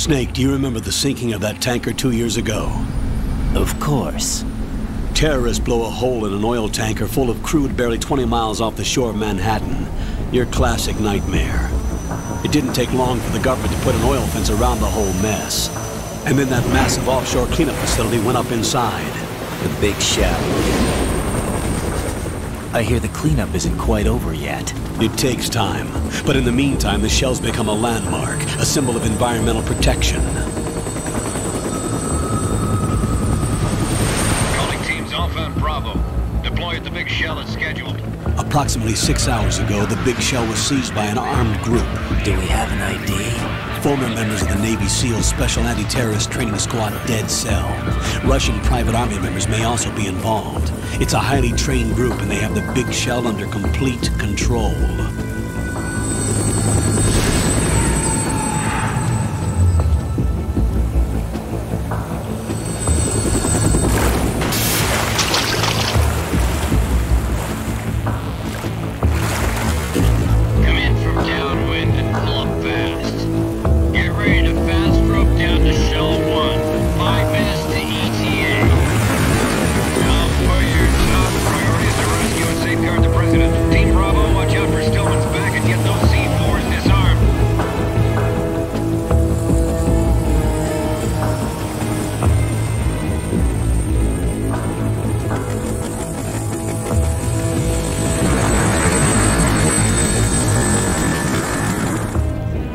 Snake, do you remember the sinking of that tanker 2 years ago? Of course. Terrorists blow a hole in an oil tanker full of crude barely 20 miles off the shore of Manhattan. Your classic nightmare. It didn't take long for the government to put an oil fence around the whole mess. And then that massive offshore cleanup facility went up inside. The Big Shell. I hear the cleanup isn't quite over yet. It takes time. But in the meantime, the shell's become a landmark, a symbol of environmental protection. Calling teams Alpha and Bravo. Deploy at the Big Shell as scheduled. Approximately 6 hours ago, the Big Shell was seized by an armed group. Do we have an ID? Former members of the Navy SEALs Special Anti-Terrorist Training Squad Dead Cell. Russian private army members may also be involved. It's a highly trained group and they have the Big Shell under complete control.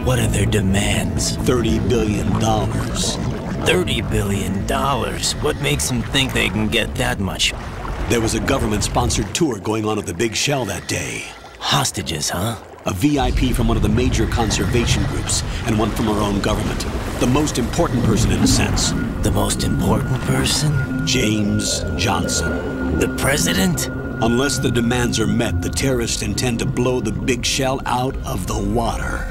What are their demands? $30 billion. $30 billion? What makes them think they can get that much? There was a government-sponsored tour going on at the Big Shell that day. Hostages, huh? A VIP from one of the major conservation groups, and one from our own government. The most important person in a sense. The most important person? James Johnson. The president? Unless the demands are met, the terrorists intend to blow the Big Shell out of the water.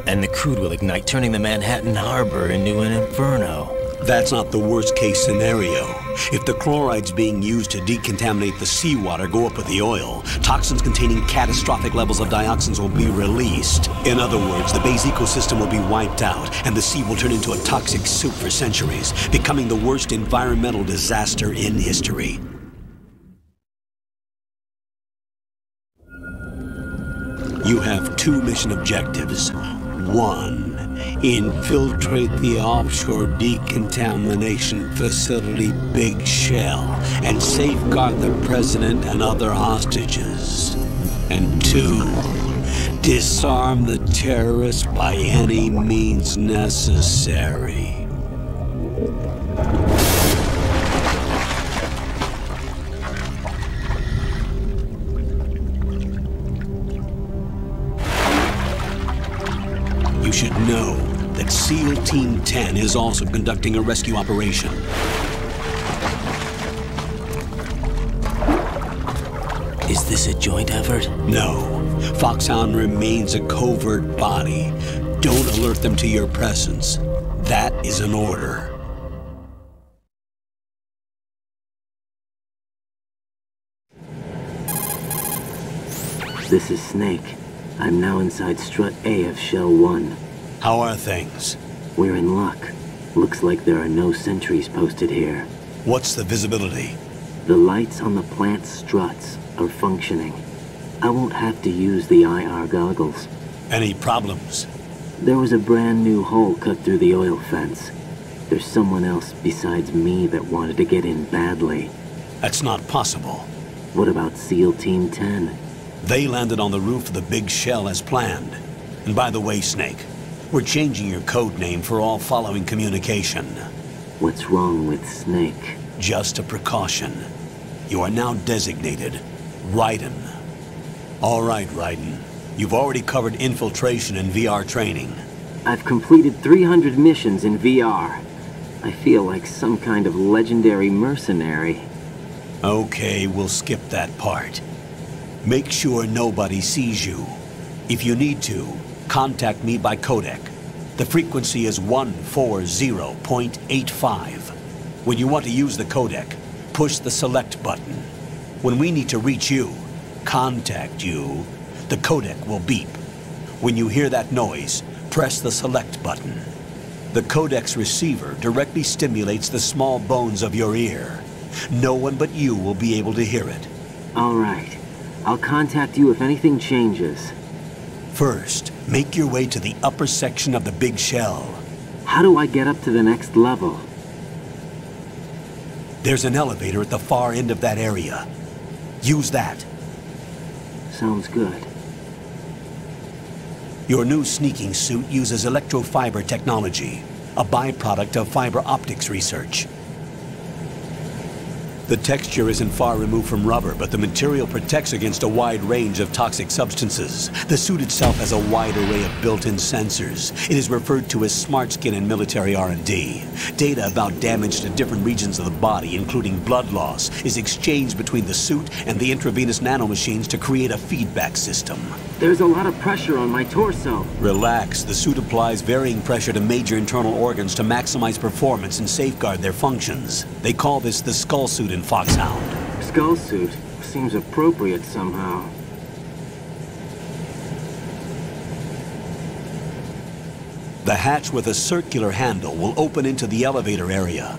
And the crude will ignite, turning the Manhattan Harbor into an inferno. That's not the worst-case scenario. If the chlorides being used to decontaminate the seawater go up with the oil, toxins containing catastrophic levels of dioxins will be released. In other words, the bay's ecosystem will be wiped out, and the sea will turn into a toxic soup for centuries, becoming the worst environmental disaster in history. You have two mission objectives. One, infiltrate the offshore decontamination facility Big Shell and safeguard the president and other hostages. And two, disarm the terrorists by any means necessary. You should know that SEAL Team 10 is also conducting a rescue operation. Is this a joint effort? No. Foxhound remains a covert body. Don't alert them to your presence. That is an order. This is Snake. I'm now inside Strut A of Shell 1. How are things? We're in luck. Looks like there are no sentries posted here. What's the visibility? The lights on the plant's struts are functioning. I won't have to use the IR goggles. Any problems? There was a brand new hole cut through the oil fence. There's someone else besides me that wanted to get in badly. That's not possible. What about SEAL Team 10? They landed on the roof of the Big Shell as planned. And by the way, Snake, we're changing your code name for all following communication. What's wrong with Snake? Just a precaution. You are now designated Raiden. All right, Raiden. You've already covered infiltration and VR training. I've completed 300 missions in VR. I feel like some kind of legendary mercenary. Okay, we'll skip that part. Make sure nobody sees you. If you need to, contact me by codec. The frequency is 140.85. When you want to use the codec, push the select button. When we need to reach you, contact you, the codec will beep. When you hear that noise, press the select button. The codex receiver directly stimulates the small bones of your ear. No one but you will be able to hear it. All right. I'll contact you if anything changes. First, make your way to the upper section of the big shell. How do I get up to the next level? There's an elevator at the far end of that area. Use that. Sounds good. Your new sneaking suit uses electrofiber technology, a byproduct of fiber optics research. The texture isn't far removed from rubber, but the material protects against a wide range of toxic substances. The suit itself has a wide array of built-in sensors. It is referred to as smart skin in military R&D. Data about damage to different regions of the body, including blood loss, is exchanged between the suit and the intravenous nanomachines to create a feedback system. There's a lot of pressure on my torso. Relax. The suit applies varying pressure to major internal organs to maximize performance and safeguard their functions. They call this the skull suit in Foxhound. Skull suit seems appropriate somehow. The hatch with a circular handle will open into the elevator area.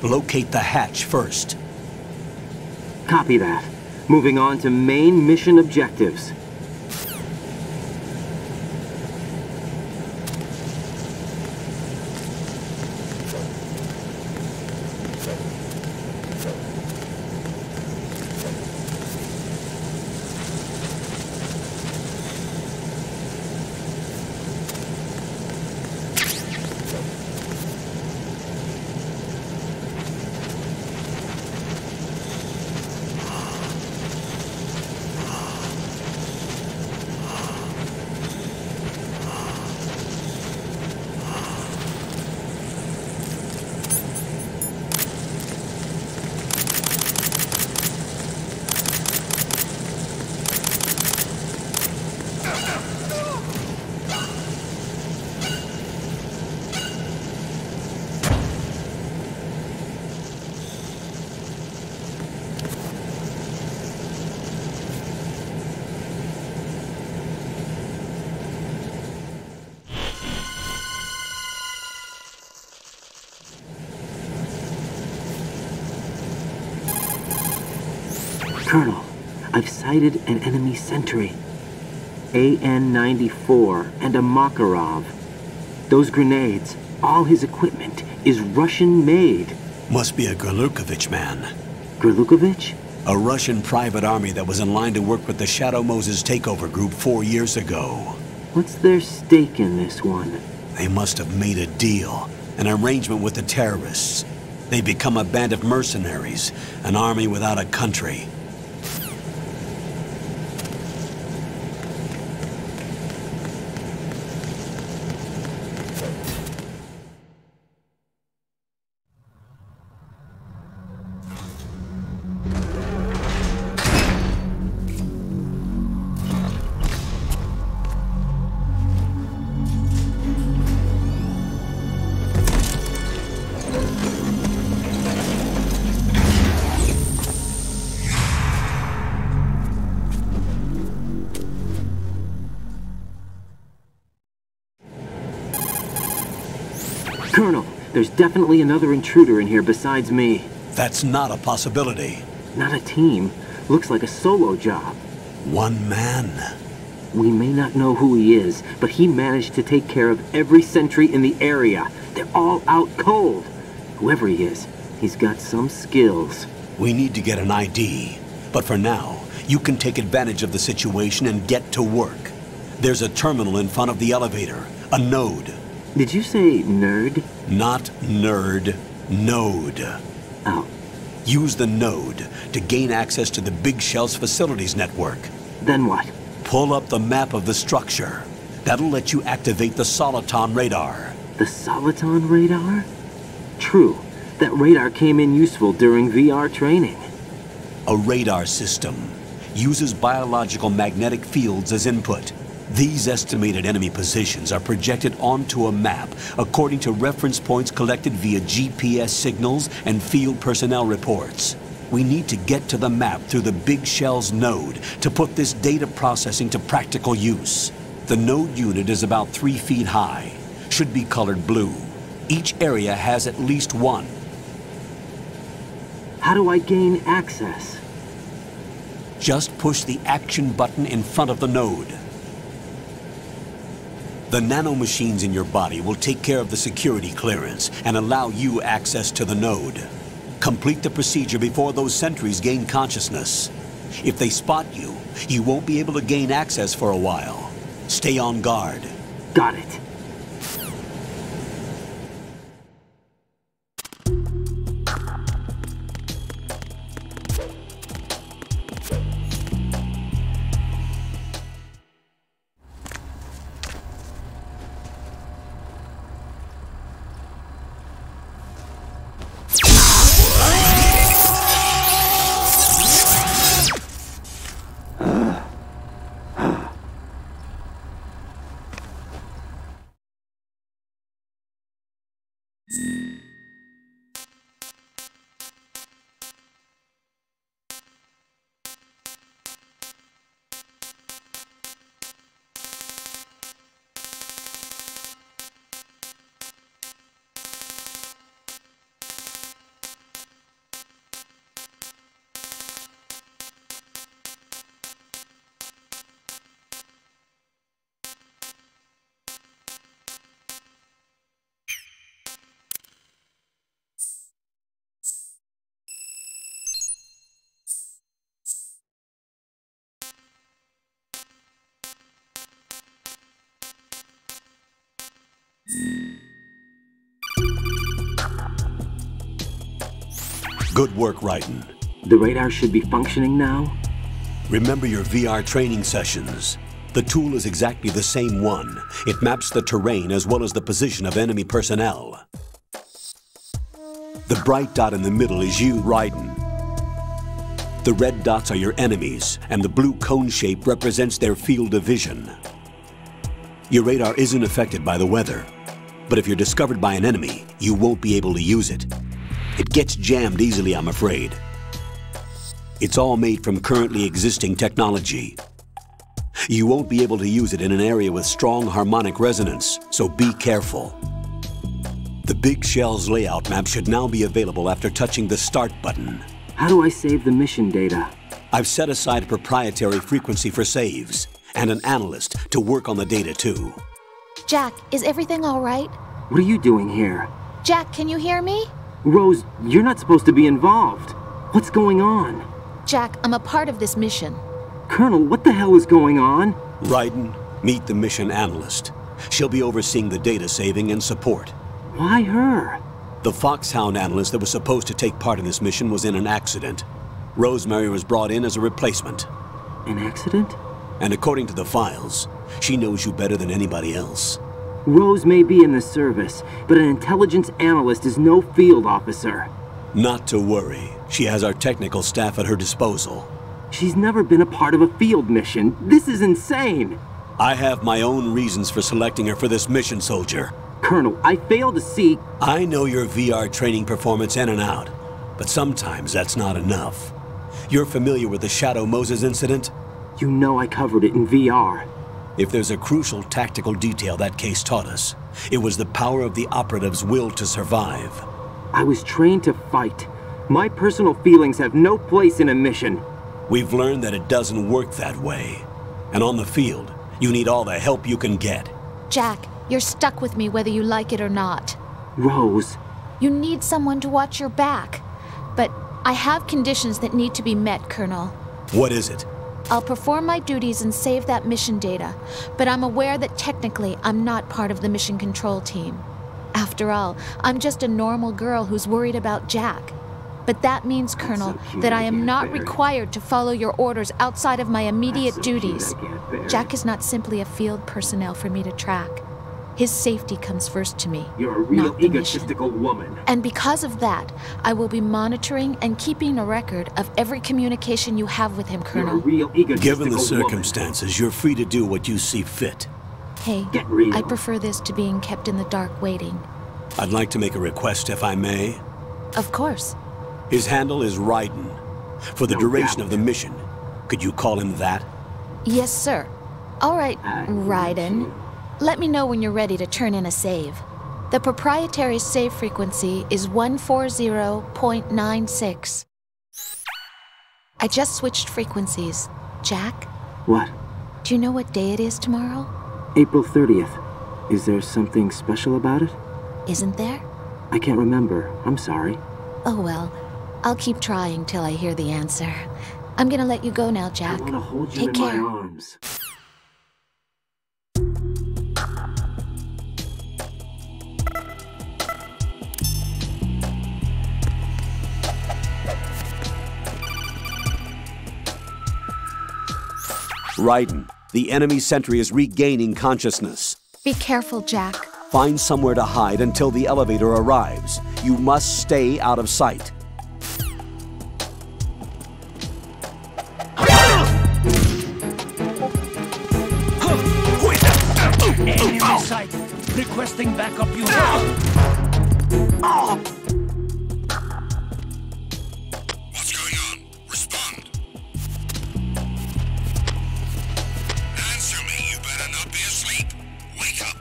Locate the hatch first. Copy that. Moving on to main mission objectives. Colonel, I've sighted an enemy sentry. AN-94 and a Makarov. Those grenades, all his equipment, is Russian-made. Must be a Grlukovich man. Grlukovich? A Russian private army that was in line to work with the Shadow Moses takeover group 4 years ago. What's their stake in this one? They must have made a deal, an arrangement with the terrorists. They become a band of mercenaries, an army without a country. Colonel, there's definitely another intruder in here besides me. That's not a possibility. Not a team. Looks like a solo job. One man. We may not know who he is, but he managed to take care of every sentry in the area. They're all out cold. Whoever he is, he's got some skills. We need to get an ID. But for now, you can take advantage of the situation and get to work. There's a terminal in front of the elevator. A node. Did you say nerd? Not nerd. Node. Oh. Use the node to gain access to the Big Shell's facilities network. Then what? Pull up the map of the structure. That'll let you activate the Soliton radar. The Soliton radar? True. That radar came in useful during VR training. A radar system uses biological magnetic fields as input. These estimated enemy positions are projected onto a map according to reference points collected via GPS signals and field personnel reports. We need to get to the map through the Big Shell's node to put this data processing to practical use. The node unit is about 3 feet high, should be colored blue. Each area has at least one. How do I gain access? Just push the action button in front of the node. The nanomachines in your body will take care of the security clearance and allow you access to the node. Complete the procedure before those sentries gain consciousness. If they spot you, you won't be able to gain access for a while. Stay on guard. Got it. Good work, Raiden. The radar should be functioning now? Remember your VR training sessions. The tool is exactly the same one. It maps the terrain as well as the position of enemy personnel. The bright dot in the middle is you, Raiden. The red dots are your enemies, and the blue cone shape represents their field of vision. Your radar isn't affected by the weather, but if you're discovered by an enemy, you won't be able to use it. It gets jammed easily, I'm afraid. It's all made from currently existing technology. You won't be able to use it in an area with strong harmonic resonance, so be careful. The Big Shell's layout map should now be available after touching the Start button. How do I save the mission data? I've set aside a proprietary frequency for saves, and an analyst to work on the data too. Jack, is everything all right? What are you doing here? Jack, can you hear me? Rose, you're not supposed to be involved. What's going on? Jack, I'm a part of this mission. Colonel, what the hell is going on? Raiden, meet the mission analyst. She'll be overseeing the data saving and support. Why her? The Foxhound analyst that was supposed to take part in this mission was in an accident. Rosemary was brought in as a replacement. An accident? And according to the files, she knows you better than anybody else. Rose may be in the service, but an intelligence analyst is no field officer. Not to worry. She has our technical staff at her disposal. She's never been a part of a field mission. This is insane! I have my own reasons for selecting her for this mission, soldier. Colonel, I fail to see... I know your VR training performance in and out, but sometimes that's not enough. You're familiar with the Shadow Moses incident? You know I covered it in VR. If there's a crucial tactical detail that case taught us, it was the power of the operative's will to survive. I was trained to fight. My personal feelings have no place in a mission. We've learned that it doesn't work that way. And on the field, you need all the help you can get. Jack, you're stuck with me whether you like it or not. Rose. You need someone to watch your back. But I have conditions that need to be met, Colonel. What is it? I'll perform my duties and save that mission data, but I'm aware that technically I'm not part of the mission control team. After all, I'm just a normal girl who's worried about Jack. But that means, Colonel, that I am not required to follow your orders outside of my immediate duties. Jack is not simply a field personnel for me to track. His safety comes first to me. You're a real not the mission. egotistical woman. And because of that, I will be monitoring and keeping a record of every communication you have with him, You're a Colonel. real egotistical Given the woman. circumstances, you're free to do what you see fit. Hey, Get real. I prefer this to being kept in the dark waiting. I'd like to make a request, if I may. Of course. His handle is Raiden. For the No duration doubt. of the mission, could you call him that? Yes, sir. All right, I Raiden. Let me know when you're ready to turn in a save. The proprietary save frequency is 140.96. I just switched frequencies. Jack? What? Do you know what day it is tomorrow? April 30th. Is there something special about it? Isn't there? I can't remember. I'm sorry. Oh well, I'll keep trying till I hear the answer. I'm gonna let you go now, Jack. I want to hold you Take in care. my arms. Raiden, the enemy sentry is regaining consciousness. Be careful, Jack. Find somewhere to hide until the elevator arrives. You must stay out of sight. Enemy sight. Requesting backup unit. What's going on? Respond. Answer me, you better not be asleep. Wake up.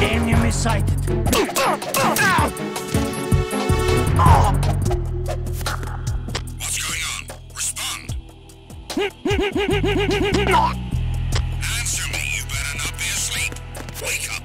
Enemy sighted. What's going on? Respond. Answer me, you better not be asleep. Wake up.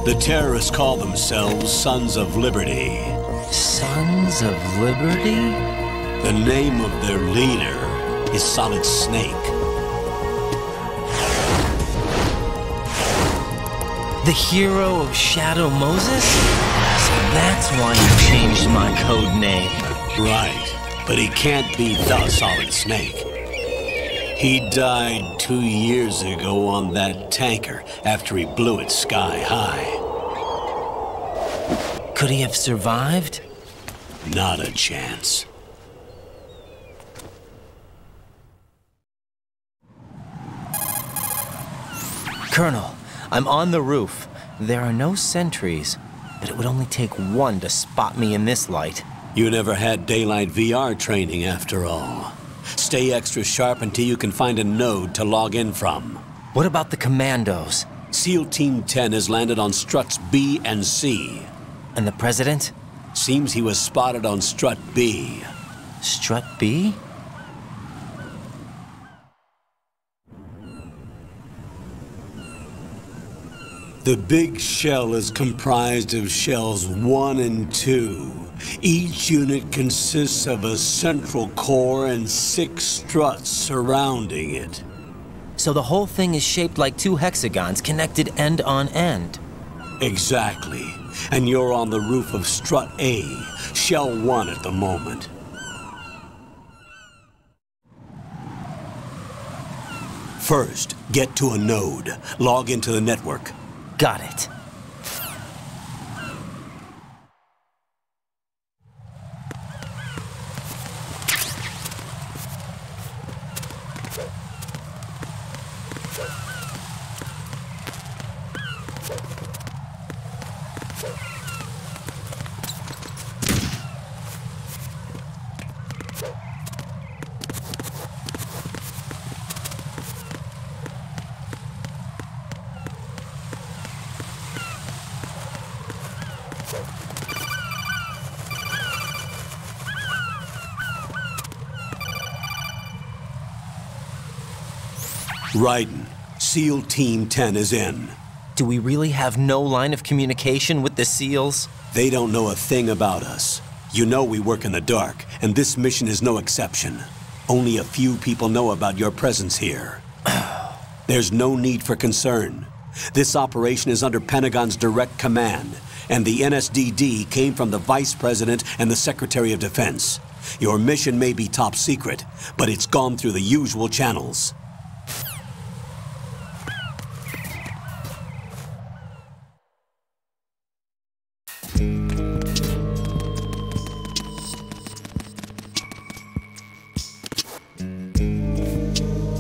The terrorists call themselves Sons of Liberty. Sons of Liberty? The name of their leader is Solid Snake. The hero of Shadow Moses? So that's why you changed my code name. Right, but he can't be the Solid Snake. He died 2 years ago on that tanker after he blew it sky high. Could he have survived? Not a chance. Colonel, I'm on the roof. There are no sentries, but it would only take one to spot me in this light. You never had daylight VR training after all. Stay extra sharp until you can find a node to log in from. What about the commandos? SEAL Team 10 has landed on struts B and C. And the president? Seems he was spotted on strut B. Strut B? The big shell is comprised of shells 1 and 2. Each unit consists of a central core and 6 struts surrounding it. So the whole thing is shaped like 2 hexagons connected end on end. Exactly. And you're on the roof of strut A, shell 1 at the moment. First, get to a node. Log into the network. Got it. Raiden, SEAL Team 10 is in. Do we really have no line of communication with the SEALs? They don't know a thing about us. You know we work in the dark, and this mission is no exception. Only a few people know about your presence here. There's no need for concern. This operation is under Pentagon's direct command, and the NSDD came from the Vice President and the Secretary of Defense. Your mission may be top secret, but it's gone through the usual channels.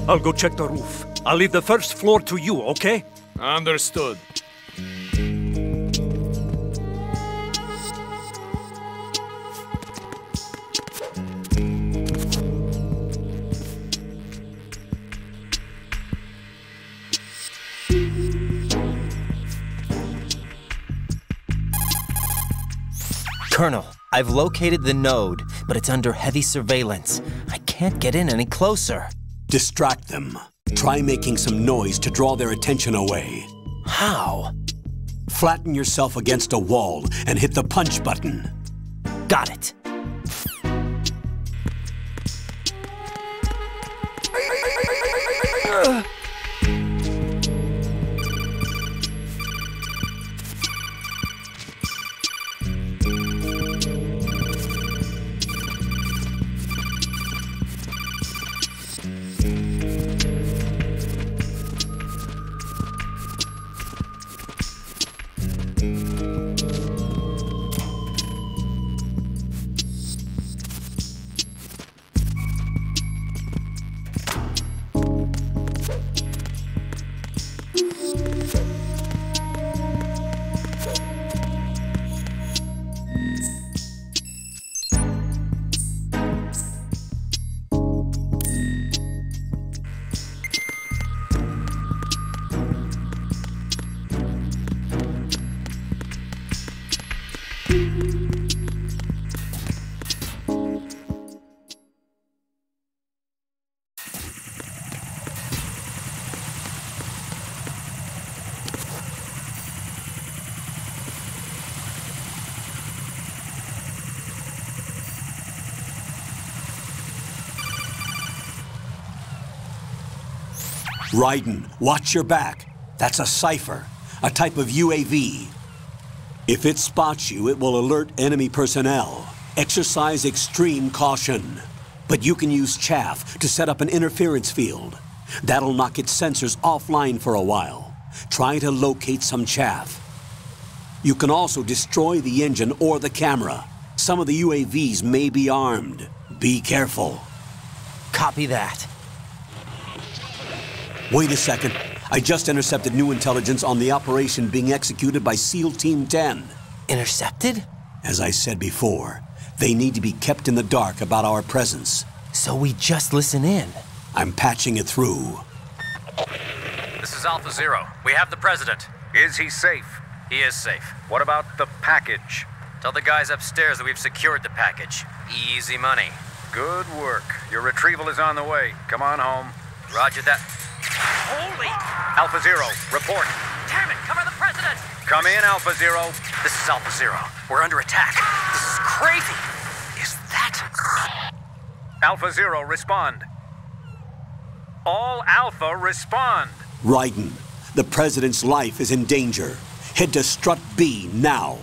I'll go check the roof. I'll leave the first floor to you, okay? Understood. Colonel, I've located the node, but it's under heavy surveillance. I can't get in any closer. Distract them. Try making some noise to draw their attention away. How? Flatten yourself against a wall and hit the punch button. Got it. Raiden, watch your back. That's a cipher, a type of UAV. If it spots you, it will alert enemy personnel. Exercise extreme caution. But you can use chaff to set up an interference field. That'll knock its sensors offline for a while. Try to locate some chaff. You can also destroy the engine or the camera. Some of the UAVs may be armed. Be careful. Copy that. Wait a second. I just intercepted new intelligence on the operation being executed by SEAL Team 10. Intercepted? As I said before, they need to be kept in the dark about our presence. So we just listen in. I'm patching it through. This is Alpha Zero. We have the president. Is he safe? He is safe. What about the package? Tell the guys upstairs that we've secured the package. Easy money. Good work. Your retrieval is on the way. Come on home. Roger that. Holy! Alpha Zero, report. Damn it! Cover the president! Come in, Alpha Zero. This is Alpha Zero. We're under attack. This is crazy. Is that... Alpha Zero, respond. All Alpha, respond. Raiden, the president's life is in danger. Head to Strut B now.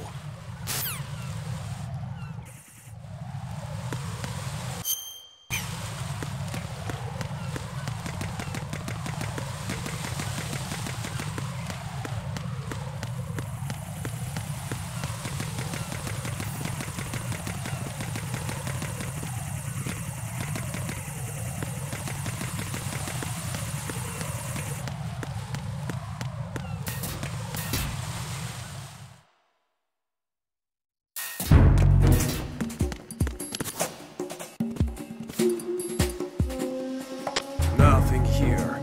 Nothing here.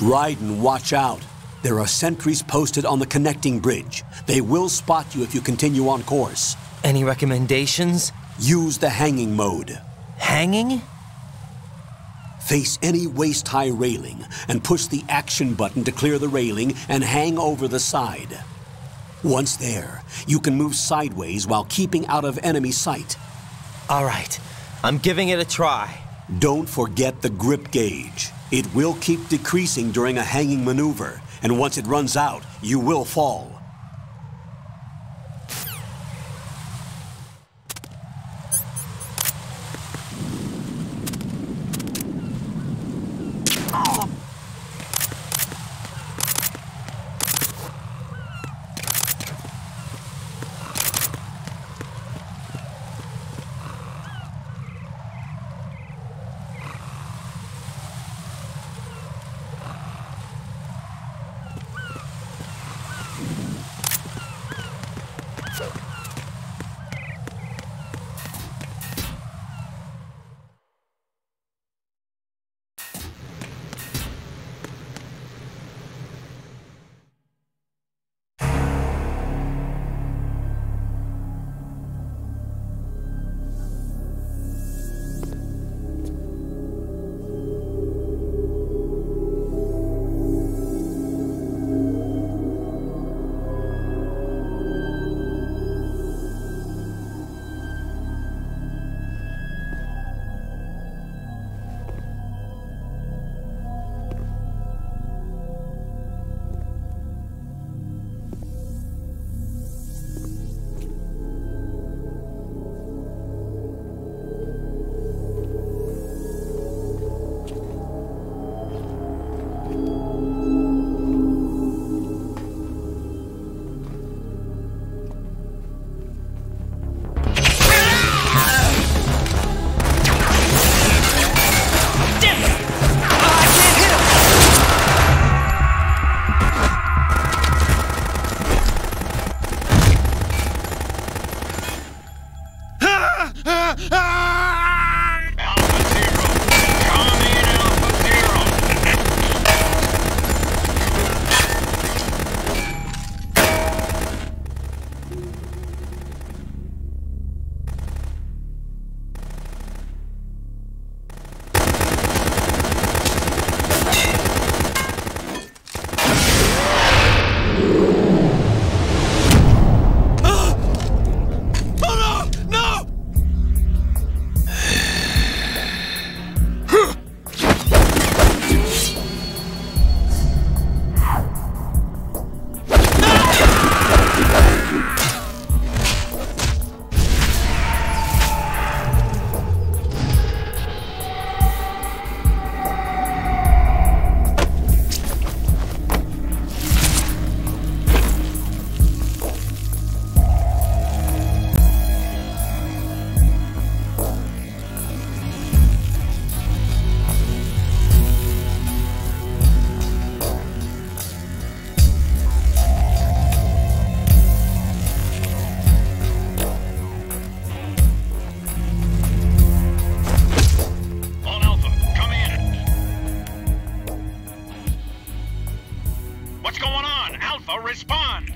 Raiden, watch out. There are sentries posted on the connecting bridge. They will spot you if you continue on course. Any recommendations? Use the hanging mode. Hanging? Face any waist-high railing and push the action button to clear the railing and hang over the side. Once there, you can move sideways while keeping out of enemy sight. All right, I'm giving it a try. Don't forget the grip gauge. It will keep decreasing during a hanging maneuver, and once it runs out, you will fall. Respond!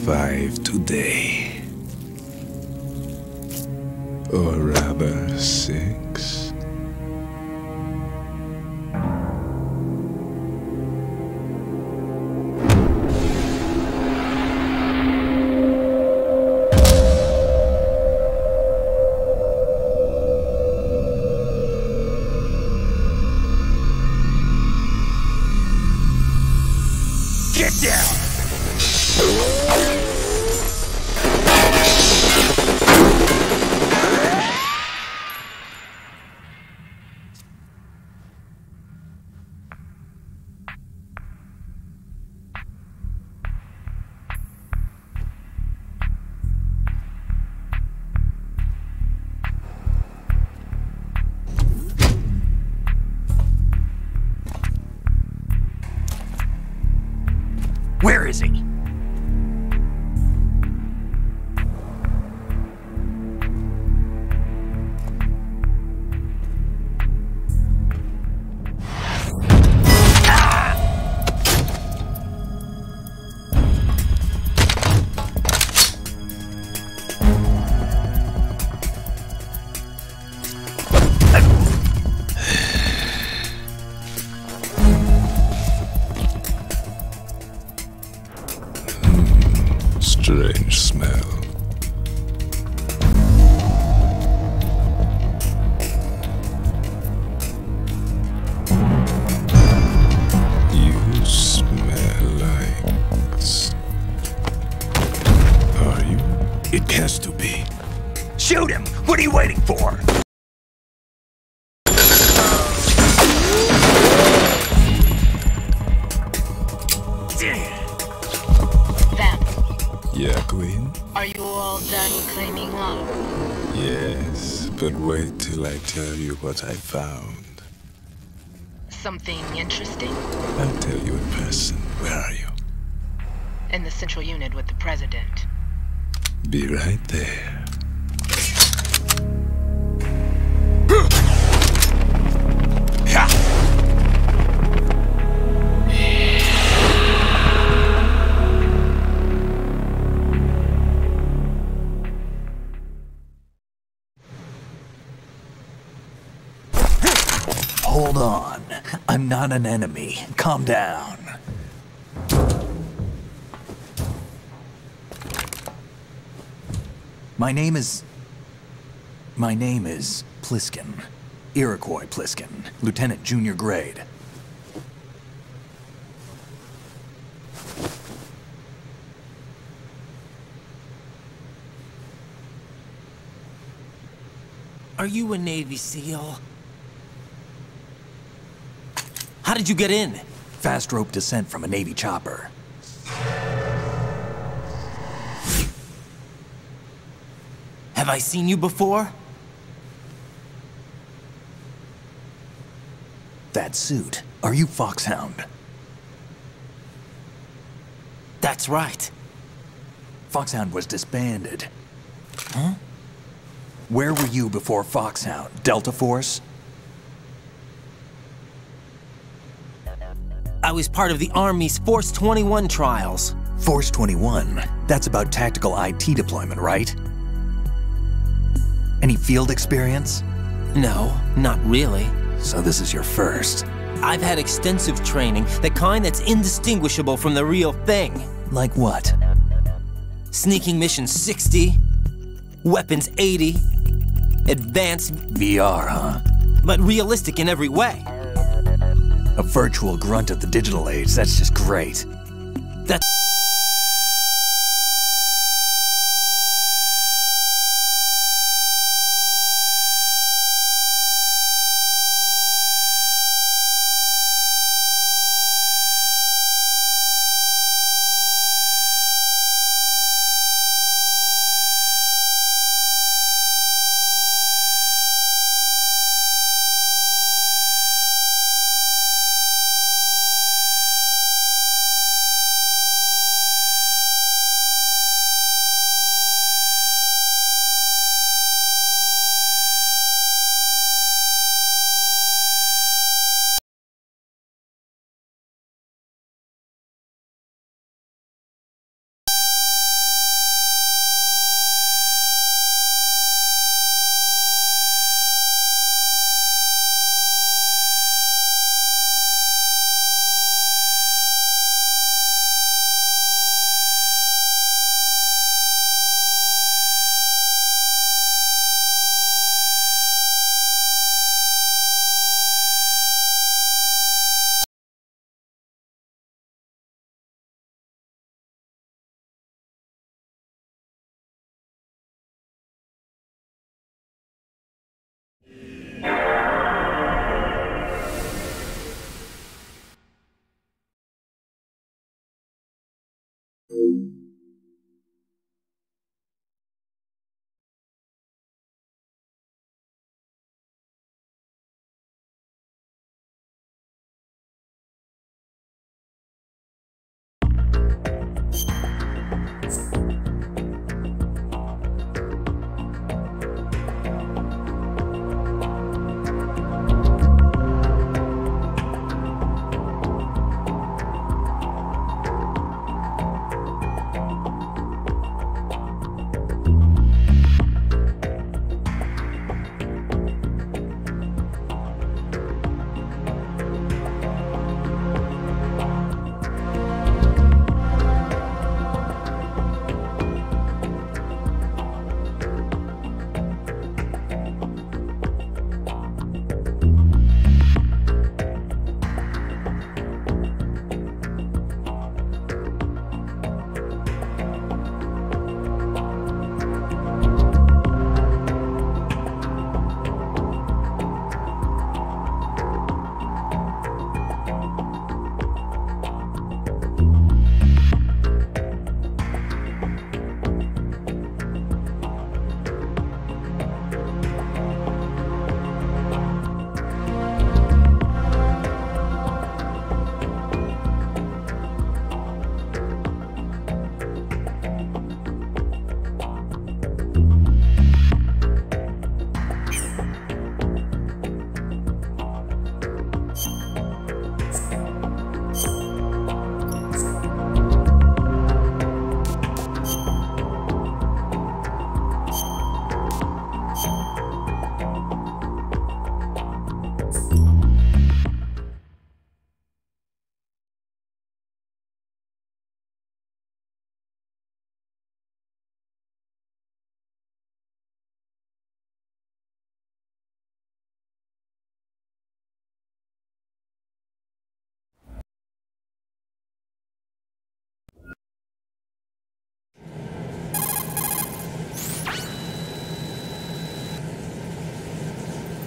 5 today. Or rather, 6. Get down! Where is he? Strange smell. You smell like... Are you? It has to be. Shoot him! What are you waiting for? Yeah, Queen? Are you all done claiming love? Yes, but wait till I tell you what I found. Something interesting? I'll tell you in person. Where are you? In the central unit with the president. Be right there. Hold on. I'm not an enemy. Calm down. My name is Pliskin. Iroquois Pliskin. Lieutenant Junior Grade. Are you a Navy SEAL? How did you get in? Fast rope descent from a Navy chopper. Have I seen you before? That suit. Are you Foxhound? That's right. Foxhound was disbanded. Huh? Where were you before Foxhound? Delta Force? I was part of the Army's Force 21 trials. Force 21? That's about tactical IT deployment, right? Any field experience? No, not really. So this is your first. I've had extensive training, the kind that's indistinguishable from the real thing. Like what? Sneaking Mission 60, Weapons 80, Advanced... VR, huh? But realistic in every way. A virtual grunt of the digital age, that's just great. That's...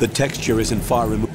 The texture isn't far removed.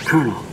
Colonel.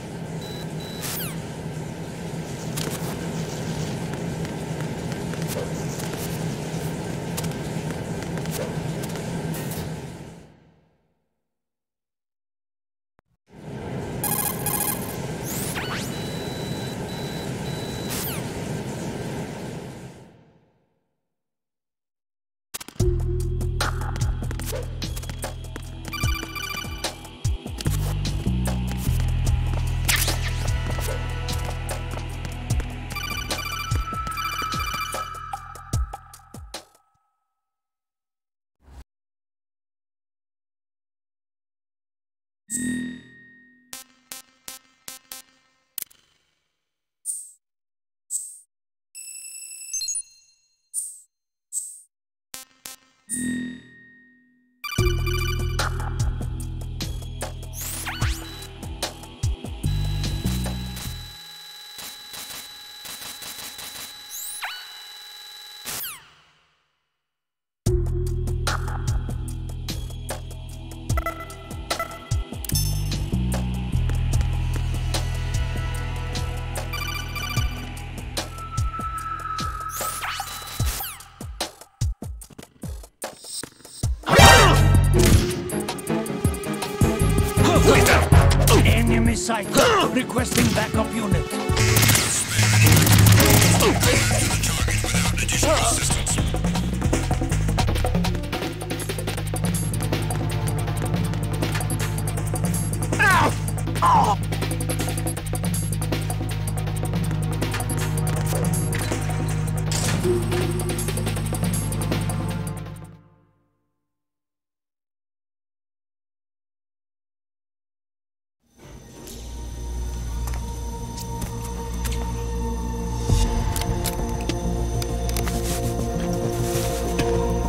Enemy sight. Requesting backup unit.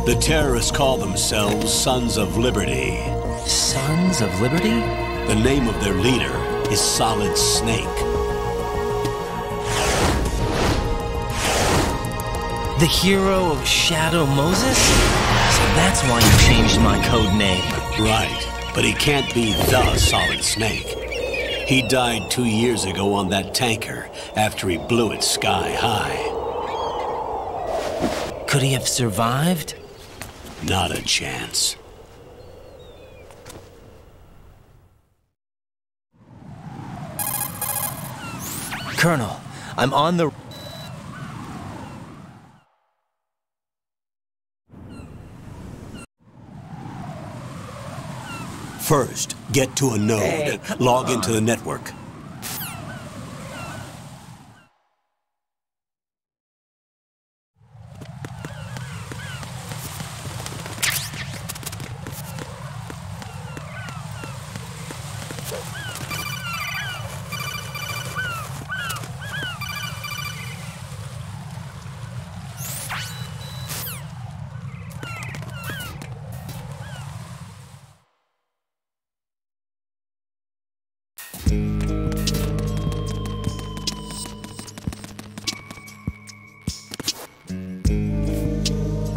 The terrorists call themselves Sons of Liberty. Sons of Liberty? The name of their leader is Solid Snake. The hero of Shadow Moses? So that's why you changed my code name. Right, but he can't be the Solid Snake. He died 2 years ago on that tanker after he blew it sky high. Could he have survived? Not a chance. Colonel, I'm on the... First, get to a node. Hey, log into the network.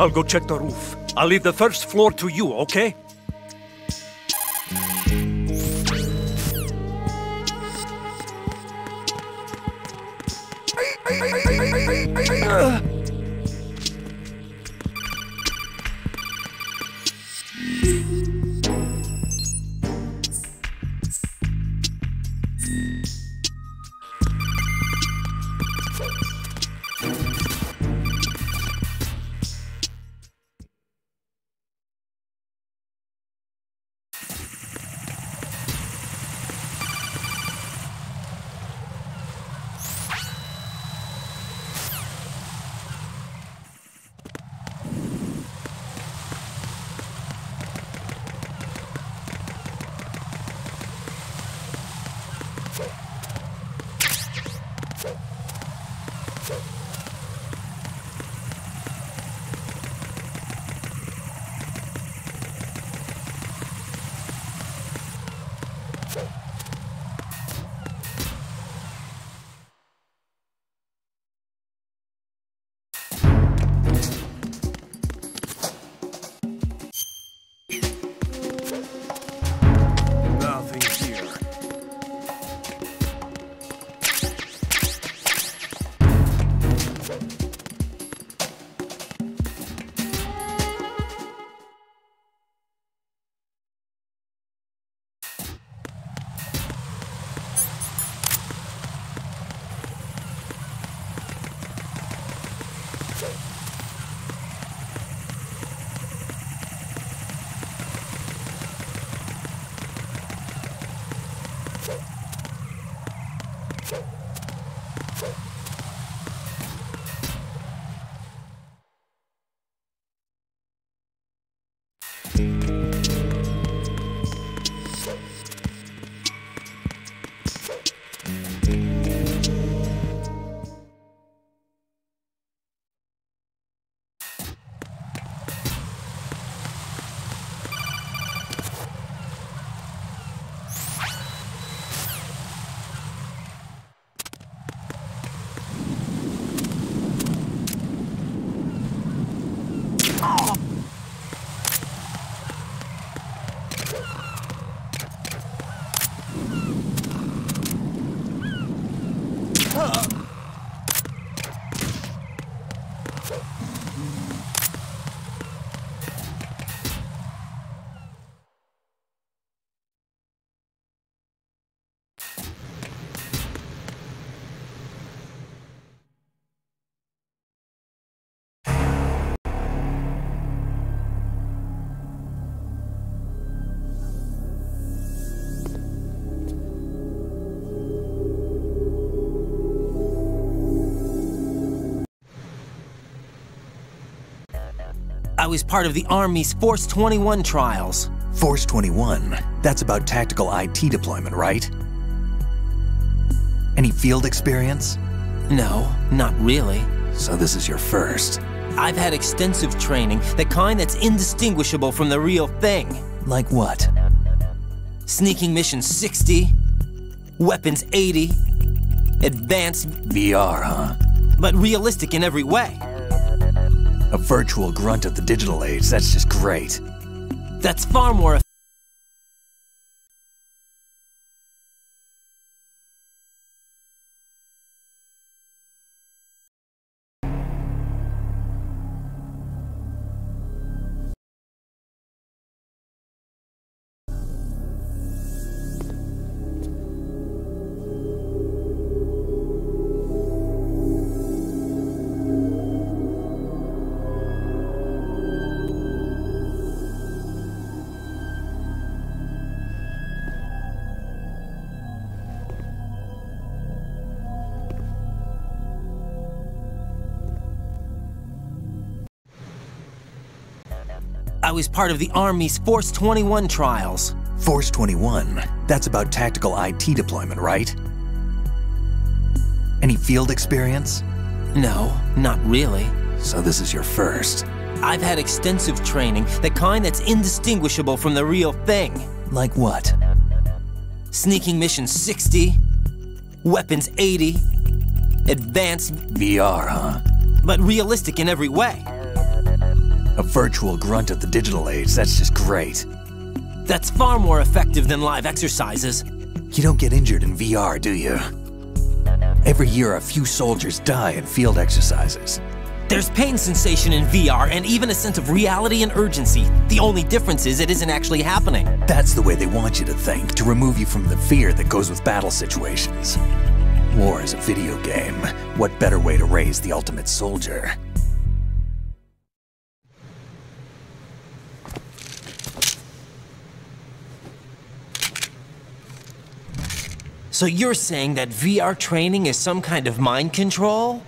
I'll go check the roof. I'll leave the first floor to you, okay? I was part of the Army's Force 21 trials. Force 21? That's about tactical IT deployment, right? Any field experience? No, not really. So this is your first. I've had extensive training, the kind that's indistinguishable from the real thing. Like what? Sneaking Mission 60, Weapons 80, Advanced... VR, huh? But realistic in every way. A virtual grunt of the digital age, that's just great. That's far more... I was part of the Army's Force 21 trials. Force 21? That's about tactical IT deployment, right? Any field experience? No, not really. So this is your first? I've had extensive training, the kind that's indistinguishable from the real thing. Like what? Sneaking mission 60, weapons 80, advanced... VR, huh? But realistic in every way. A virtual grunt of the digital age, that's just great. That's far more effective than live exercises. You don't get injured in VR, do you? Every year, a few soldiers die in field exercises. There's pain sensation in VR and even a sense of reality and urgency. The only difference is it isn't actually happening. That's the way they want you to think, to remove you from the fear that goes with battle situations. War is a video game. What better way to raise the ultimate soldier? So you're saying that VR training is some kind of mind control?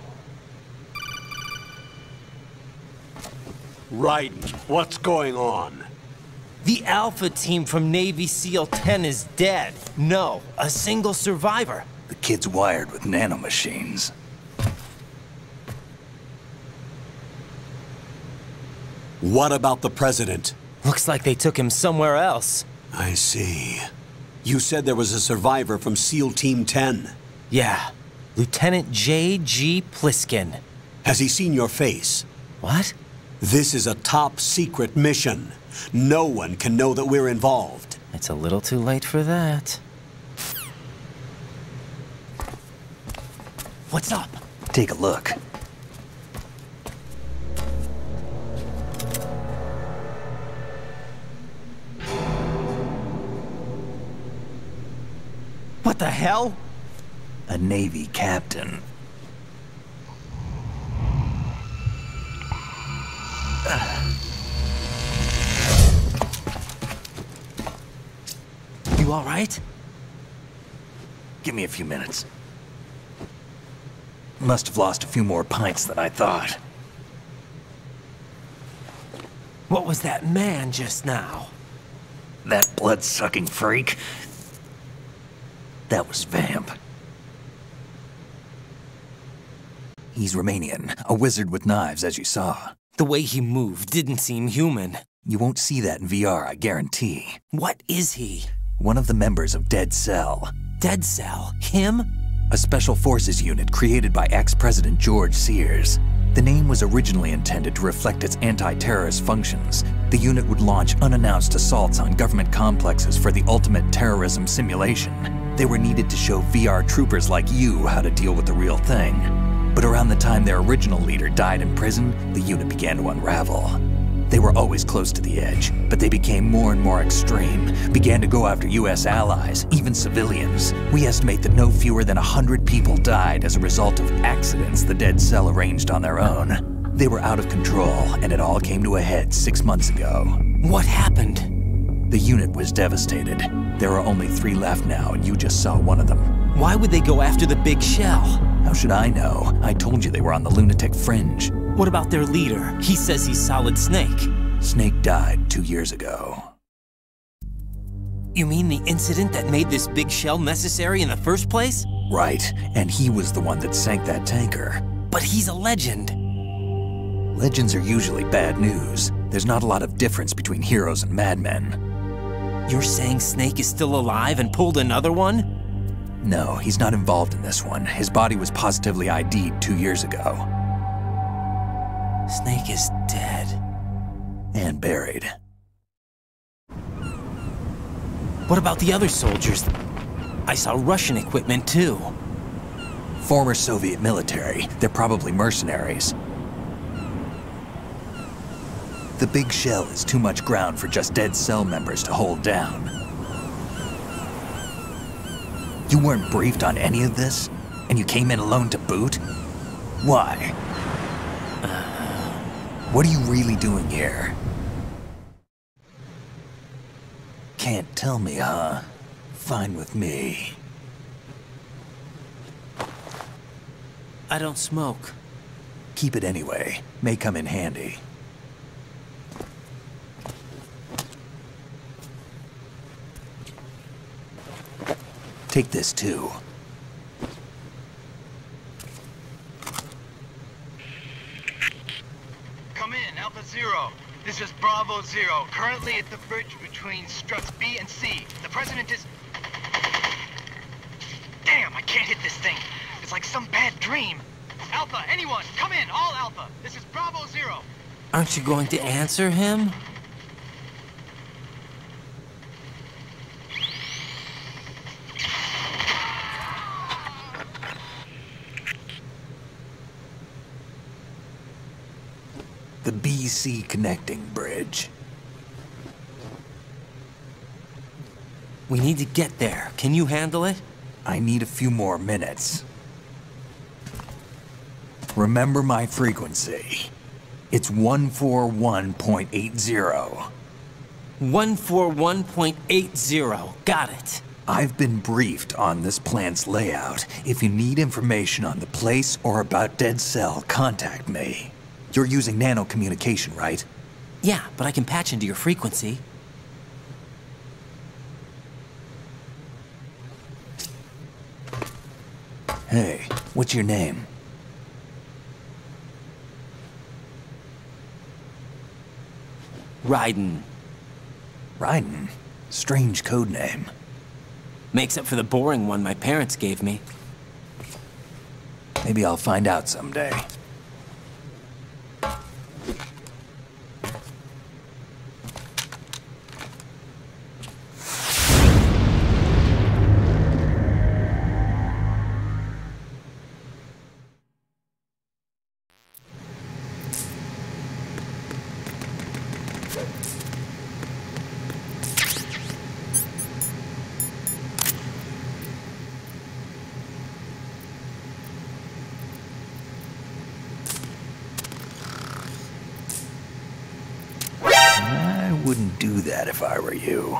Right. What's going on? The Alpha team from Navy SEAL 10 is dead. No, a single survivor. The kid's wired with nanomachines. What about the president? Looks like they took him somewhere else. I see. You said there was a survivor from SEAL Team 10. Yeah. Lieutenant J.G. Pliskin. Has he seen your face? What? This is a top-secret mission. No one can know that we're involved. It's a little too late for that. What's up? Take a look. What the hell? A Navy captain. You all right? Give me a few minutes. Must have lost a few more pints than I thought. What was that man just now? That blood-sucking freak? That was Vamp. He's Romanian, a wizard with knives, as you saw. The way he moved didn't seem human. You won't see that in VR, I guarantee. What is he? One of the members of Dead Cell. Dead Cell? Him? A special forces unit created by ex-President George Sears. The name was originally intended to reflect its anti-terrorist functions. The unit would launch unannounced assaults on government complexes for the ultimate terrorism simulation. They were needed to show VR troopers like you how to deal with the real thing. But around the time their original leader died in prison, the unit began to unravel. They were always close to the edge, but they became more and more extreme, began to go after US allies, even civilians. We estimate that no fewer than 100 people died as a result of accidents the Dead Cell arranged on their own. They were out of control, and it all came to a head 6 months ago. What happened? The unit was devastated. There are only 3 left now, and you just saw one of them. Why would they go after the big shell? How should I know? I told you they were on the lunatic fringe. What about their leader? He says he's Solid Snake. Snake died 2 years ago. You mean the incident that made this big shell necessary in the first place? Right, and he was the one that sank that tanker. But he's a legend. Legends are usually bad news. There's not a lot of difference between heroes and madmen. You're saying Snake is still alive and pulled another one? No, he's not involved in this one. His body was positively ID'd 2 years ago. Snake is dead. And buried. What about the other soldiers? I saw Russian equipment too. Former Soviet military. They're probably mercenaries. The big shell is too much ground for just Dead Cell members to hold down. You weren't briefed on any of this? And you came in alone to boot? Why? What are you really doing here? Can't tell me, huh? Fine with me. I don't smoke. Keep it anyway. May come in handy. Take this too. Come in, Alpha Zero. This is Bravo Zero, currently at the bridge between struts B and C. The President is... Damn, I can't hit this thing. It's like some bad dream. Alpha, anyone, come in, all Alpha. This is Bravo Zero. Aren't you going to answer him? The BC connecting bridge. We need to get there. Can you handle it? I need a few more minutes. Remember my frequency. It's 141.80. 141.80. Got it. I've been briefed on this plant's layout. If you need information on the place or about Dead Cell, contact me. You're using nano communication, right? Yeah, but I can patch into your frequency. Hey, what's your name? Raiden. Raiden? Strange code name. Makes up for the boring one my parents gave me. Maybe I'll find out someday. I wouldn't do that if I were you.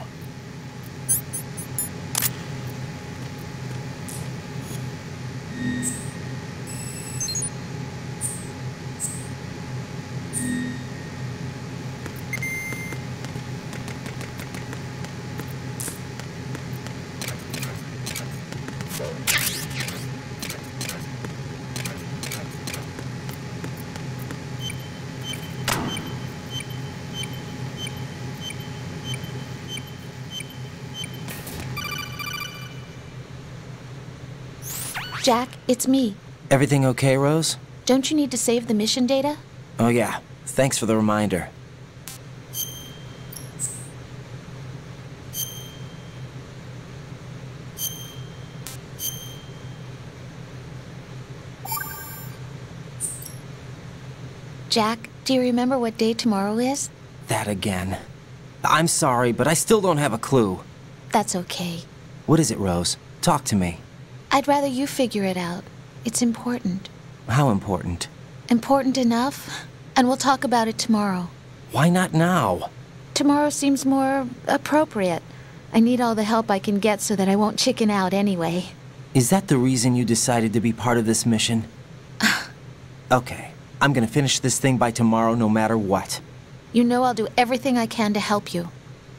Jack, it's me. Everything okay, Rose? Don't you need to save the mission data? Oh yeah, thanks for the reminder. Jack, do you remember what day tomorrow is? That again. I'm sorry, but I still don't have a clue. That's okay. What is it, Rose? Talk to me. I'd rather you figure it out. It's important. How important? Important enough, and we'll talk about it tomorrow. Why not now? Tomorrow seems more appropriate. I need all the help I can get so that I won't chicken out anyway. Is that the reason you decided to be part of this mission? Okay, I'm gonna finish this thing by tomorrow no matter what. You know I'll do everything I can to help you.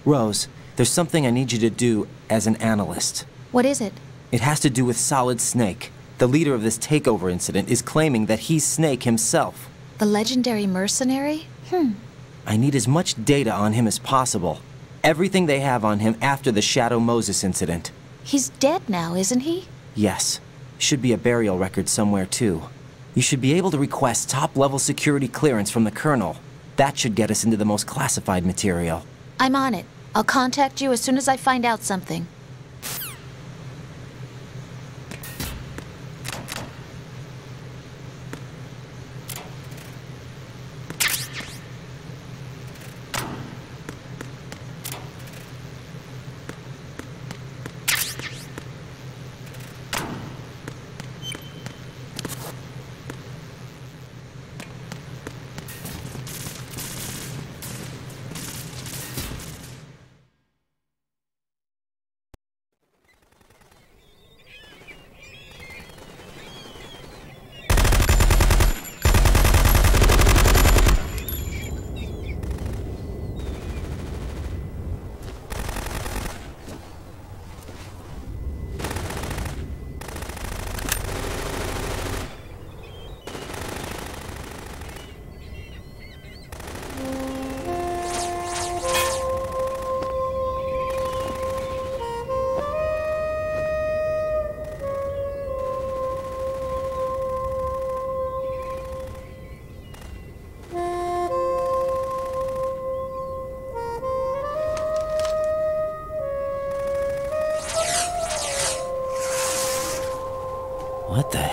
Rose, there's something I need you to do as an analyst. What is it? It has to do with Solid Snake. The leader of this takeover incident is claiming that he's Snake himself. The legendary mercenary? I need as much data on him as possible. Everything they have on him after the Shadow Moses incident. He's dead now, isn't he? Yes. Should be a burial record somewhere, too. You should be able to request top-level security clearance from the Colonel. That should get us into the most classified material. I'm on it. I'll contact you as soon as I find out something.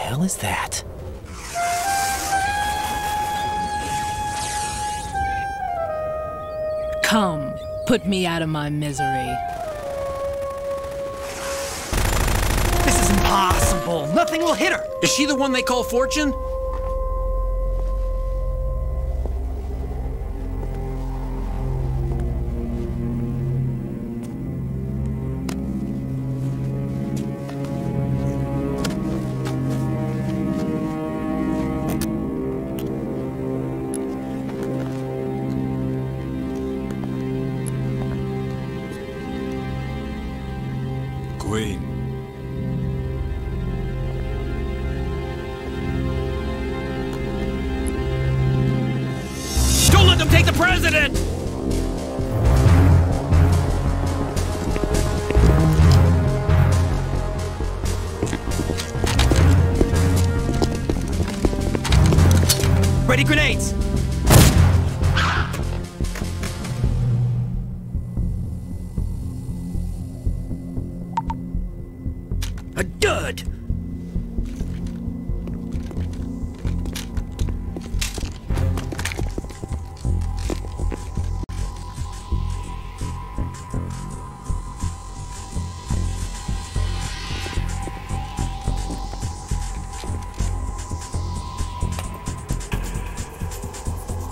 hell is that? Come, put me out of my misery. This is impossible. Nothing will hit her. Is she the one they call Fortune? Queen. Don't let them take the president! Ready grenades! A dud!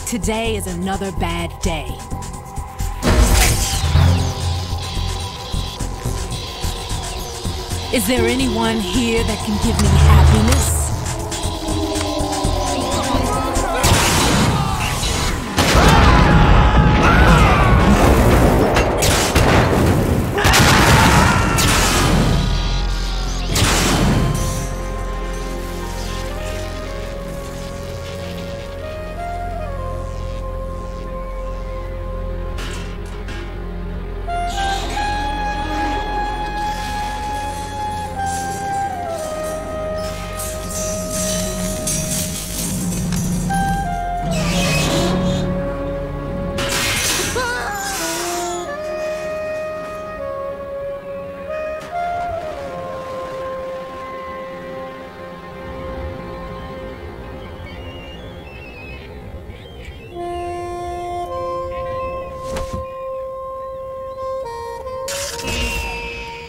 Today is another bad day. Is there anyone here that can give me happiness?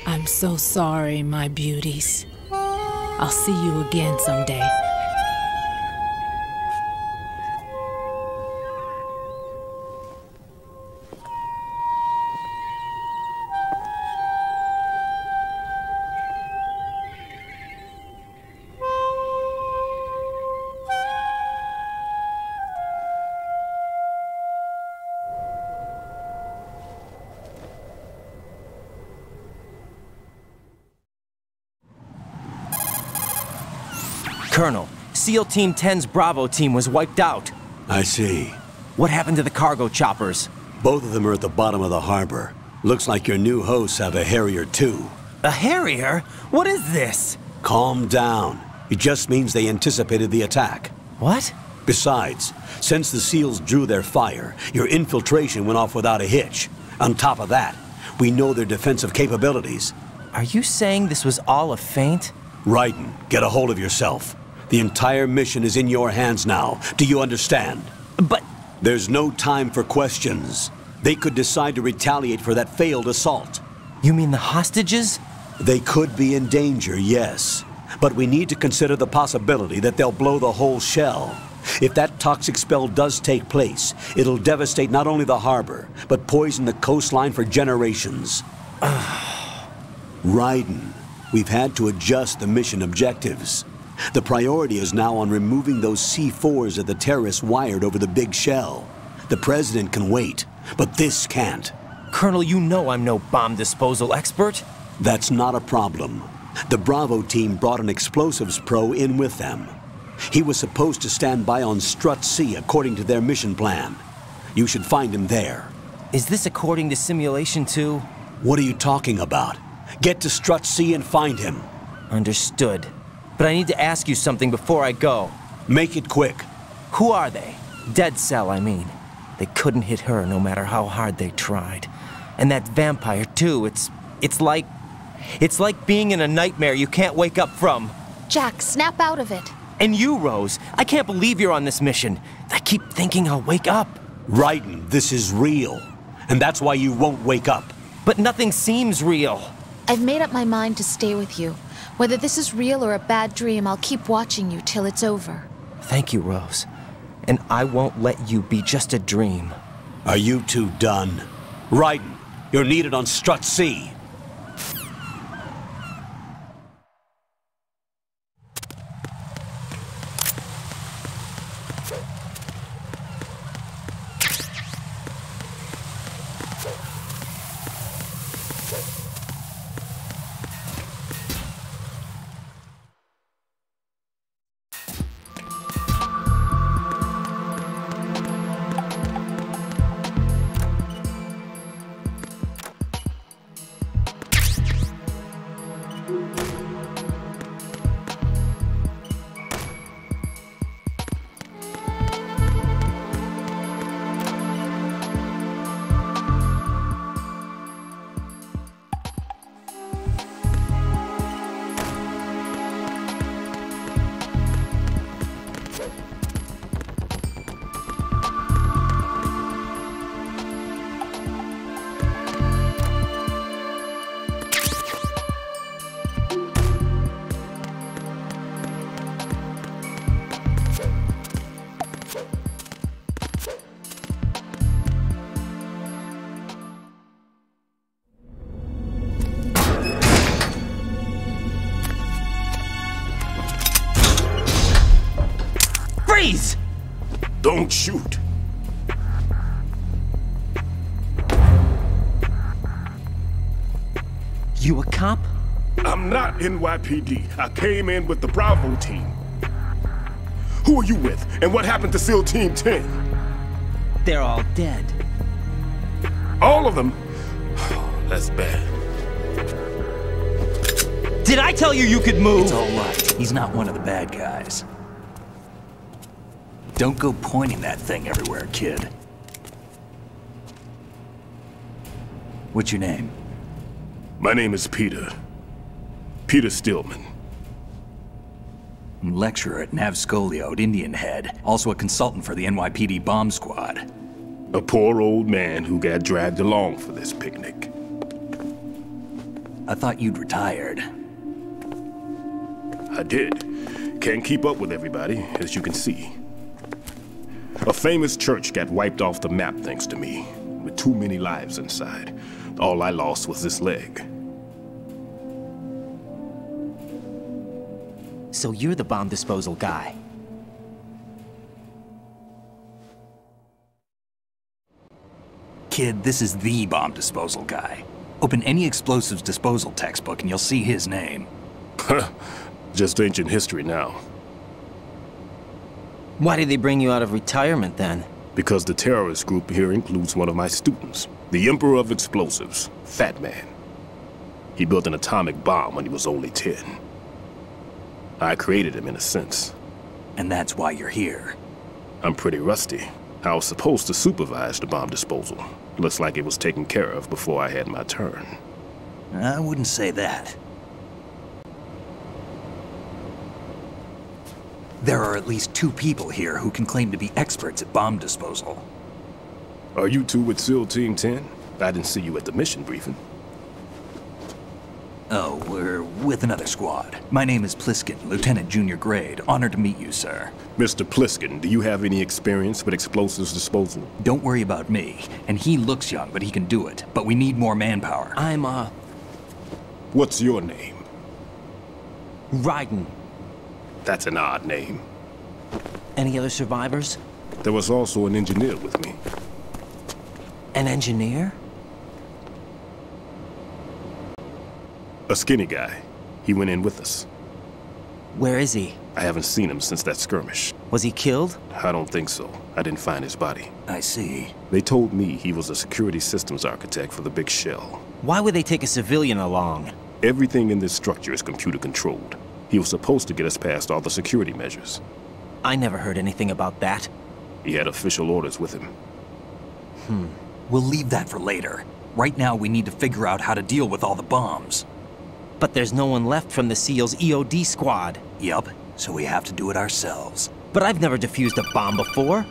I'm so sorry, my beauties. I'll see you again someday. Colonel, SEAL Team 10's Bravo team was wiped out. I see. What happened to the cargo choppers? Both of them are at the bottom of the harbor. Looks like your new hosts have a Harrier too. A Harrier? What is this? Calm down. It just means they anticipated the attack. What? Besides, since the SEALs drew their fire, your infiltration went off without a hitch. On top of that, we know their defensive capabilities. Are you saying this was all a feint? Raiden, get a hold of yourself. The entire mission is in your hands now. Do you understand? But... There's no time for questions. They could decide to retaliate for that failed assault. You mean the hostages? They could be in danger, yes. But we need to consider the possibility that they'll blow the whole shell. If that toxic spell does take place, it'll devastate not only the harbor, but poison the coastline for generations. Raiden, we've had to adjust the mission objectives. The priority is now on removing those C4s that the terrorists wired over the big shell. The President can wait, but this can't. Colonel, you know I'm no bomb disposal expert. That's not a problem. The Bravo team brought an explosives pro in with them. He was supposed to stand by on Strut C according to their mission plan. You should find him there. Is this according to Simulation 2? What are you talking about? Get to Strut C and find him. Understood. But I need to ask you something before I go. Make it quick. Who are they? Dead Cell, I mean. They couldn't hit her no matter how hard they tried. And that vampire, too, it's like being in a nightmare you can't wake up from. Jack, snap out of it. And you, Rose. I can't believe you're on this mission. I keep thinking I'll wake up. Raiden, this is real. And that's why you won't wake up. But nothing seems real. I've made up my mind to stay with you. Whether this is real or a bad dream, I'll keep watching you till it's over. Thank you, Rose. And I won't let you be just a dream. Are you two done? Raiden, you're needed on Strut C. Freeze! Don't shoot. You a cop? I'm not NYPD. I came in with the Bravo team. Who are you with? And what happened to SEAL Team 10? They're all dead. All of them? That's bad. Did I tell you you could move? It's all right. He's not one of the bad guys. Don't go pointing that thing everywhere, kid. What's your name? My name is Peter. Peter Stillman. Lecturer at Navscolio at Indian Head. Also a consultant for the NYPD bomb squad. A poor old man who got dragged along for this picnic. I thought you'd retired. I did. Can't keep up with everybody, as you can see. A famous church got wiped off the map thanks to me, with too many lives inside. All I lost was this leg. So you're the bomb disposal guy. Kid, this is the bomb disposal guy. Open any explosives disposal textbook and you'll see his name. Just ancient history now. Why did they bring you out of retirement then? Because the terrorist group here includes one of my students, the Emperor of Explosives, Fat Man. He built an atomic bomb when he was only 10. I created him in a sense. And that's why you're here. I'm pretty rusty. I was supposed to supervise the bomb disposal. Looks like it was taken care of before I had my turn. I wouldn't say that. There are at least 2 people here who can claim to be experts at bomb disposal. Are you two with SEAL Team 10? I didn't see you at the mission briefing. Oh, we're with another squad. My name is Pliskin, Lieutenant Junior Grade. Honored to meet you, sir. Mr. Pliskin, do you have any experience with explosives disposal? Don't worry about me. And he looks young, but he can do it. But we need more manpower. I'm, What's your name? Raiden. That's an odd name. Any other survivors? There was also an engineer with me. An engineer? A skinny guy. He went in with us. Where is he? I haven't seen him since that skirmish. Was he killed? I don't think so. I didn't find his body. I see. They told me he was a security systems architect for the big shell. Why would they take a civilian along? Everything in this structure is computer controlled. He was supposed to get us past all the security measures. I never heard anything about that. He had official orders with him. We'll leave that for later. Right now, we need to figure out how to deal with all the bombs. But there's no one left from the SEAL's EOD squad. Yup, so we have to do it ourselves. But I've never defused a bomb before.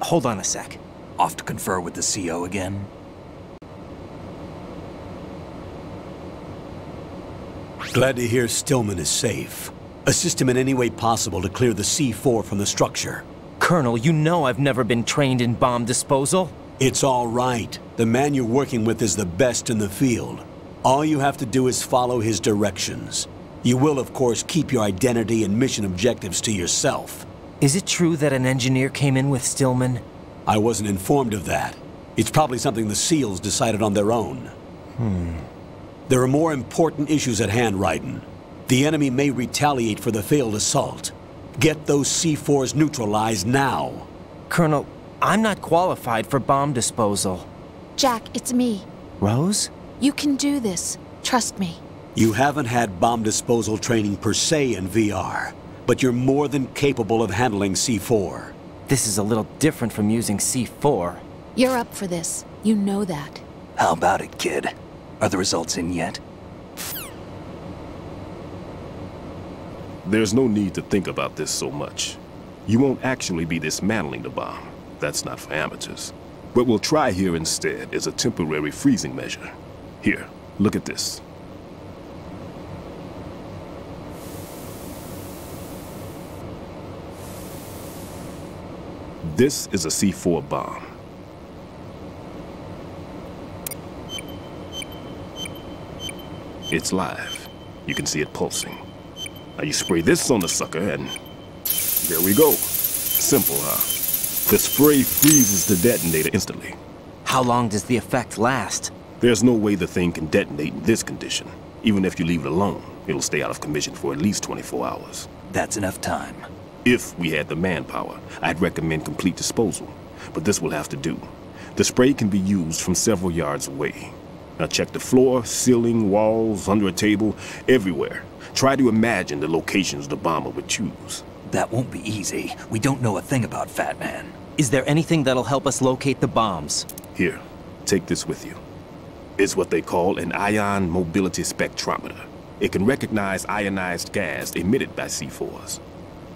Hold on a sec. Off to confer with the CO again? Glad to hear Stillman is safe. Assist him in any way possible to clear the C4 from the structure. Colonel, you know I've never been trained in bomb disposal. It's all right. The man you're working with is the best in the field. All you have to do is follow his directions. You will, of course, keep your identity and mission objectives to yourself. Is it true that an engineer came in with Stillman? I wasn't informed of that. It's probably something the SEALs decided on their own. There are more important issues at hand, Raiden. The enemy may retaliate for the failed assault. Get those C4s neutralized now. Colonel, I'm not qualified for bomb disposal. Jack, it's me. Rose? You can do this. Trust me. You haven't had bomb disposal training per se in VR, but you're more than capable of handling C4. This is a little different from using C4. You're up for this. You know that. How about it, kid? Are the results in yet? There's no need to think about this so much. You won't actually be dismantling the bomb. That's not for amateurs. What we'll try here instead is a temporary freezing measure. Here, look at this. This is a C4 bomb. It's live. You can see it pulsing. Now you spray this on the sucker and there we go. Simple, huh? The spray freezes the detonator instantly. How long does the effect last? There's no way the thing can detonate in this condition. Even if you leave it alone, it'll stay out of commission for at least 24 hours. That's enough time. If we had the manpower, I'd recommend complete disposal. But this will have to do. The spray can be used from several yards away. Now check the floor, ceiling, walls, under a table, everywhere. Try to imagine the locations the bomber would choose. That won't be easy. We don't know a thing about Fat Man. Is there anything that'll help us locate the bombs? Here, take this with you. It's what they call an ion mobility spectrometer. It can recognize ionized gas emitted by C4s.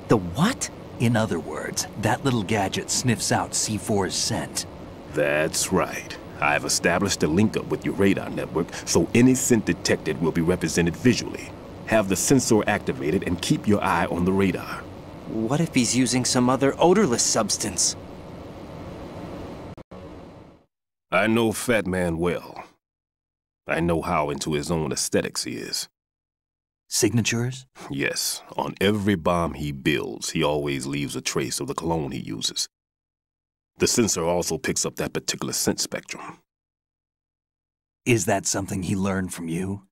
The what? In other words, that little gadget sniffs out C4's scent. That's right. I've established a link-up with your radar network, so any scent detected will be represented visually. Have the sensor activated and keep your eye on the radar. What if he's using some other odorless substance? I know Fat Man well. I know how into his own aesthetics he is. Signatures? Yes. On every bomb he builds, he always leaves a trace of the cologne he uses. The sensor also picks up that particular scent spectrum. Is that something he learned from you?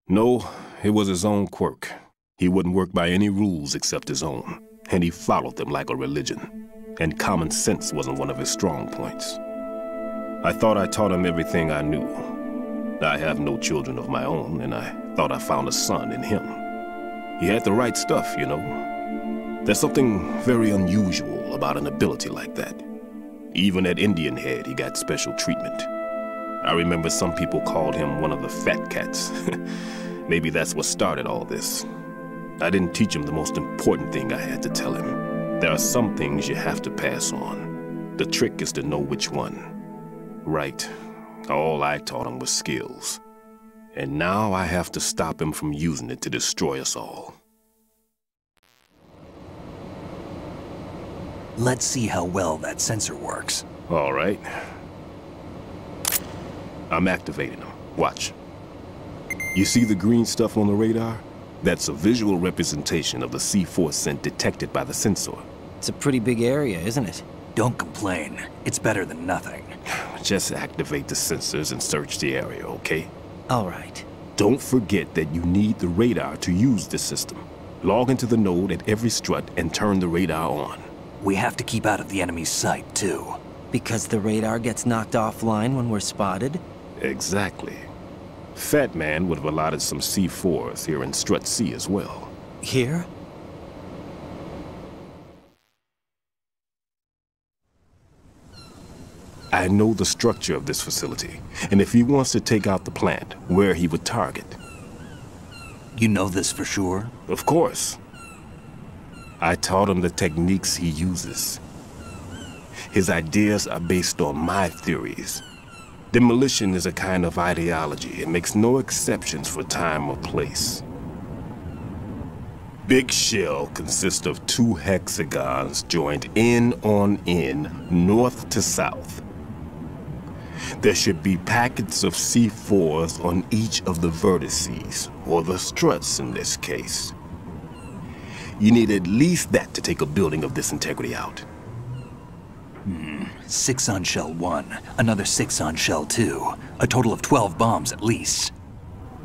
No, it was his own quirk. He wouldn't work by any rules except his own, and he followed them like a religion. And common sense wasn't one of his strong points. I thought I taught him everything I knew. I have no children of my own, and I thought I found a son in him. He had the right stuff, you know. There's something very unusual about an ability like that. Even at Indian Head, he got special treatment. I remember some people called him one of the fat cats. Maybe that's what started all this. I didn't teach him the most important thing I had to tell him. There are some things you have to pass on. The trick is to know which one. Right. All I taught him was skills. And now I have to stop him from using it to destroy us all. Let's see how well that sensor works. All right. I'm activating them. Watch. You see the green stuff on the radar? That's a visual representation of the C4 scent detected by the sensor. It's a pretty big area, isn't it? Don't complain. It's better than nothing. Just activate the sensors and search the area, okay? All right. Don't forget that you need the radar to use the system. Log into the node at every strut and turn the radar on. We have to keep out of the enemy's sight, too. Because the radar gets knocked offline when we're spotted? Exactly. Fat Man would have allotted some C4s here in Strut C as well. Here? I know the structure of this facility, and if he wants to take out the plant, where he would target. You know this for sure? Of course. I taught him the techniques he uses. His ideas are based on my theories. Demolition is a kind of ideology. It makes no exceptions for time or place. Big Shell consists of 2 hexagons joined end on end, north to south. There should be packets of C4s on each of the vertices, or the struts in this case. You need at least that to take a building of this integrity out. 6 on Shell 1, another 6 on Shell 2. A total of 12 bombs at least.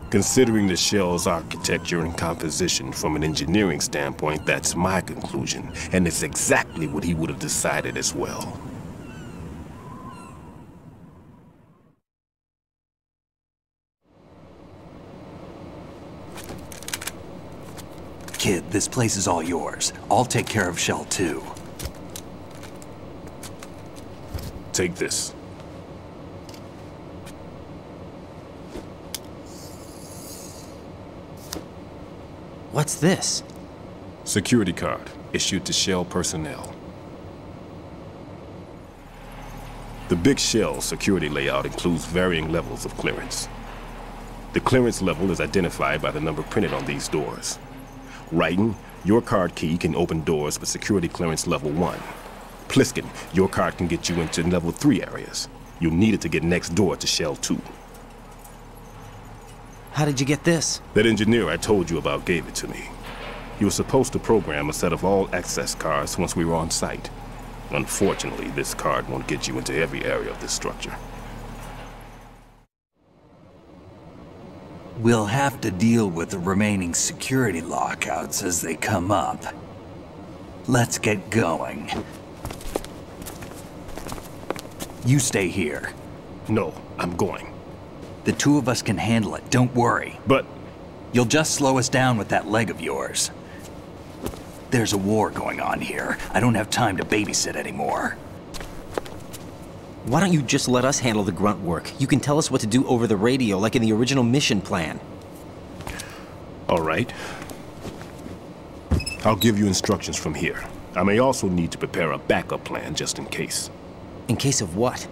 Considering the shell's architecture and composition from an engineering standpoint, that's my conclusion, and it's exactly what he would have decided as well. Kid, this place is all yours. I'll take care of Shell 2. Take this. What's this? Security card, issued to Shell personnel. The Big Shell security layout includes varying levels of clearance. The clearance level is identified by the number printed on these doors. Raiden, your card key can open doors with security clearance level 1. Pliskin, your card can get you into level 3 areas. You'll need it to get next door to Shell 2. How did you get this? That engineer I told you about gave it to me. He was supposed to program a set of all access cards once we were on site. Unfortunately, this card won't get you into every area of this structure. We'll have to deal with the remaining security lockouts as they come up. Let's get going. You stay here. No, I'm going. The 2 of us can handle it, don't worry. But... You'll just slow us down with that leg of yours. There's a war going on here. I don't have time to babysit anymore. Why don't you just let us handle the grunt work? You can tell us what to do over the radio, like in the original mission plan. All right. I'll give you instructions from here. I may also need to prepare a backup plan just in case. In case of what?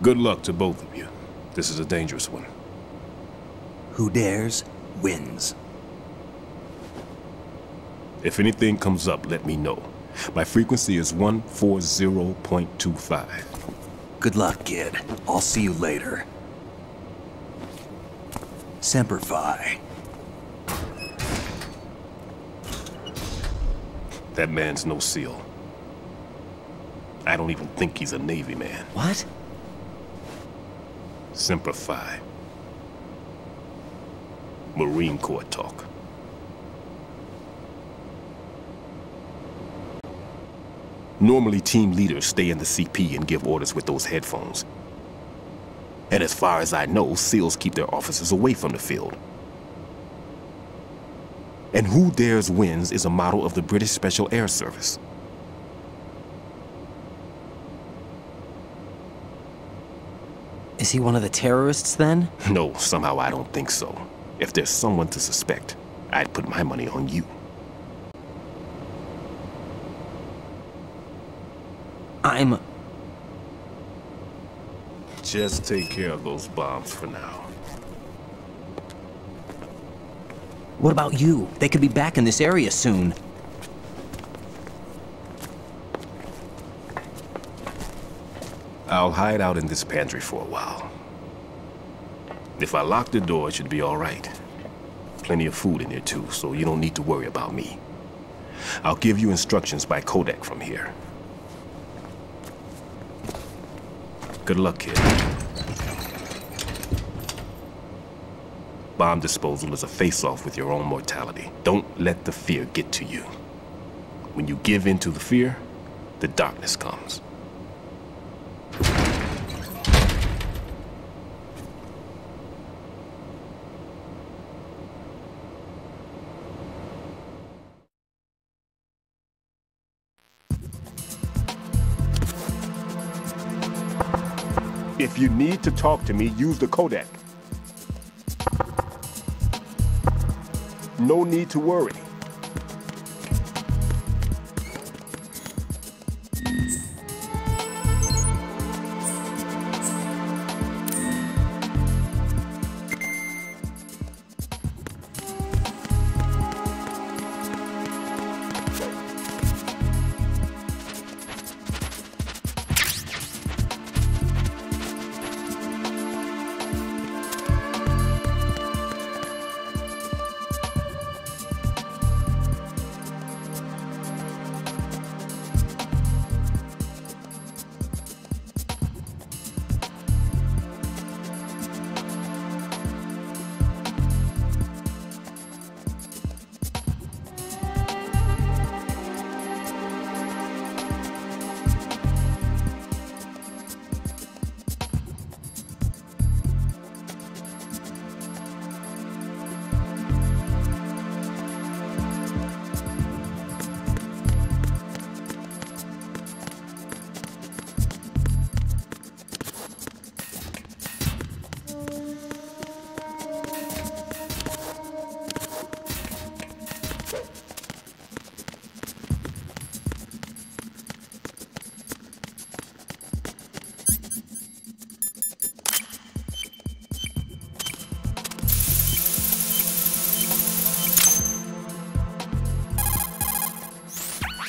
Good luck to both of you. This is a dangerous one. Who dares, wins. If anything comes up, let me know. My frequency is 140.25. Good luck, kid. I'll see you later. Semper Fi. That man's no SEAL. I don't even think he's a Navy man. What? Semper Fi. Marine Corps talk. Normally, team leaders stay in the CP and give orders with those headphones. And as far as I know, SEALs keep their officers away from the field. And Who Dares Wins is a motto of the British Special Air Service. Is he one of the terrorists, then? No, somehow I don't think so. If there's someone to suspect, I'd put my money on you. Just take care of those bombs for now. What about you? They could be back in this area soon. I'll hide out in this pantry for a while. If I lock the door, it should be all right. Plenty of food in here too, so you don't need to worry about me. I'll give you instructions by codec from here. Good luck, kid. Bomb disposal is a face-off with your own mortality. Don't let the fear get to you. When you give in to the fear, the darkness comes. If you need to talk to me, use the codec. No need to worry.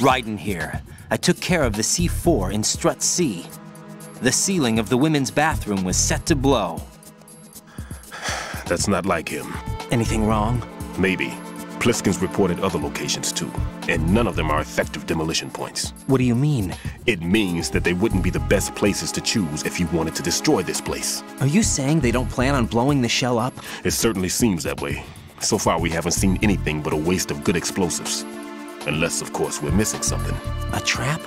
Raiden here. I took care of the C4 in Strut C. The ceiling of the women's bathroom was set to blow. That's not like him. Anything wrong? Maybe. Pliskin's reported other locations too, and none of them are effective demolition points. What do you mean? It means that they wouldn't be the best places to choose if you wanted to destroy this place. Are you saying they don't plan on blowing the shell up? It certainly seems that way. So far we haven't seen anything but a waste of good explosives. Unless, of course, we're missing something. A trap?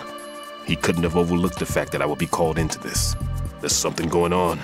He couldn't have overlooked the fact that I would be called into this. There's something going on.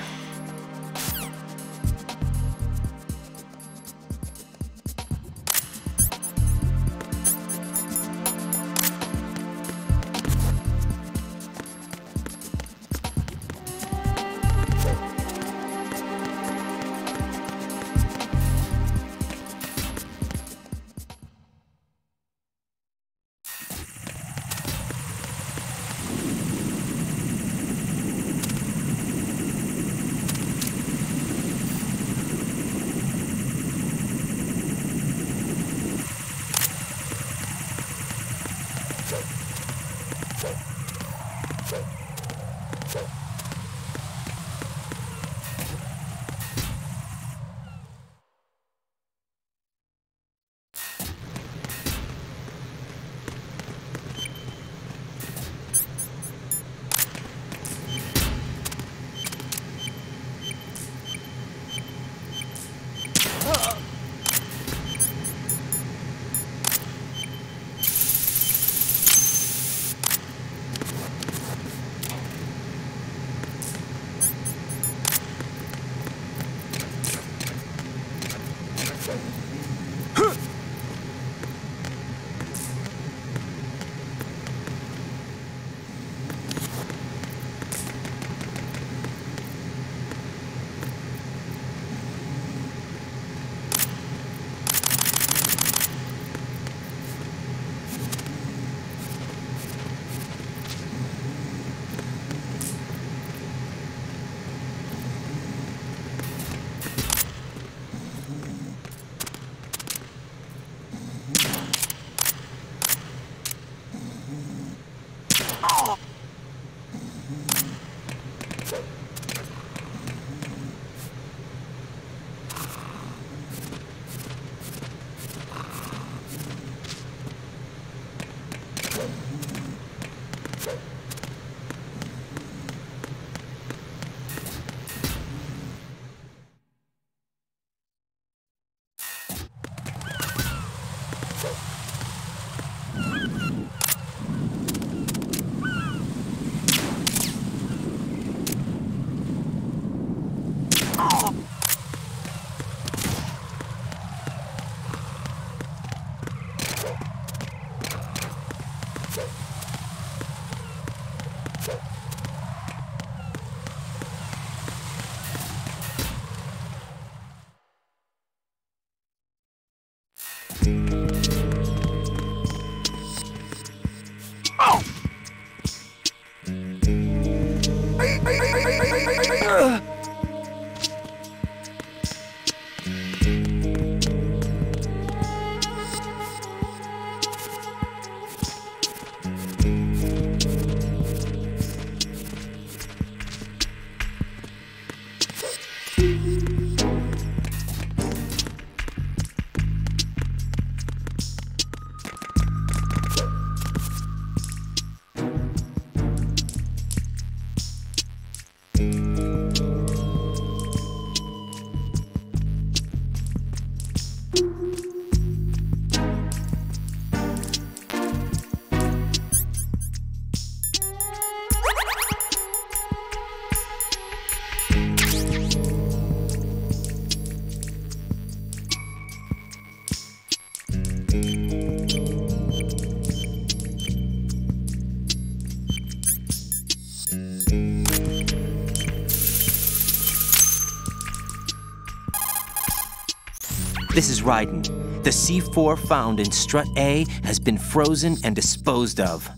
This is Raiden. The C4 found in Strut A has been frozen and disposed of.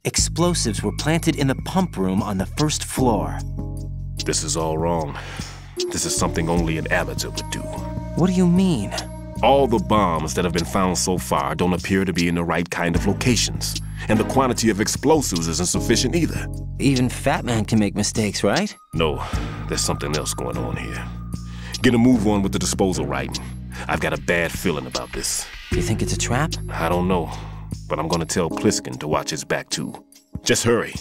Explosives were planted in the pump room on the first floor. This is all wrong. This is something only an amateur would do. What do you mean? All the bombs that have been found so far don't appear to be in the right kind of locations. And the quantity of explosives isn't sufficient either. Even Fat Man can make mistakes, right? No, there's something else going on here. Get a move on with the disposal, Raiden. I've got a bad feeling about this. You think it's a trap? I don't know, but I'm gonna tell Pliskin to watch his back too. Just hurry.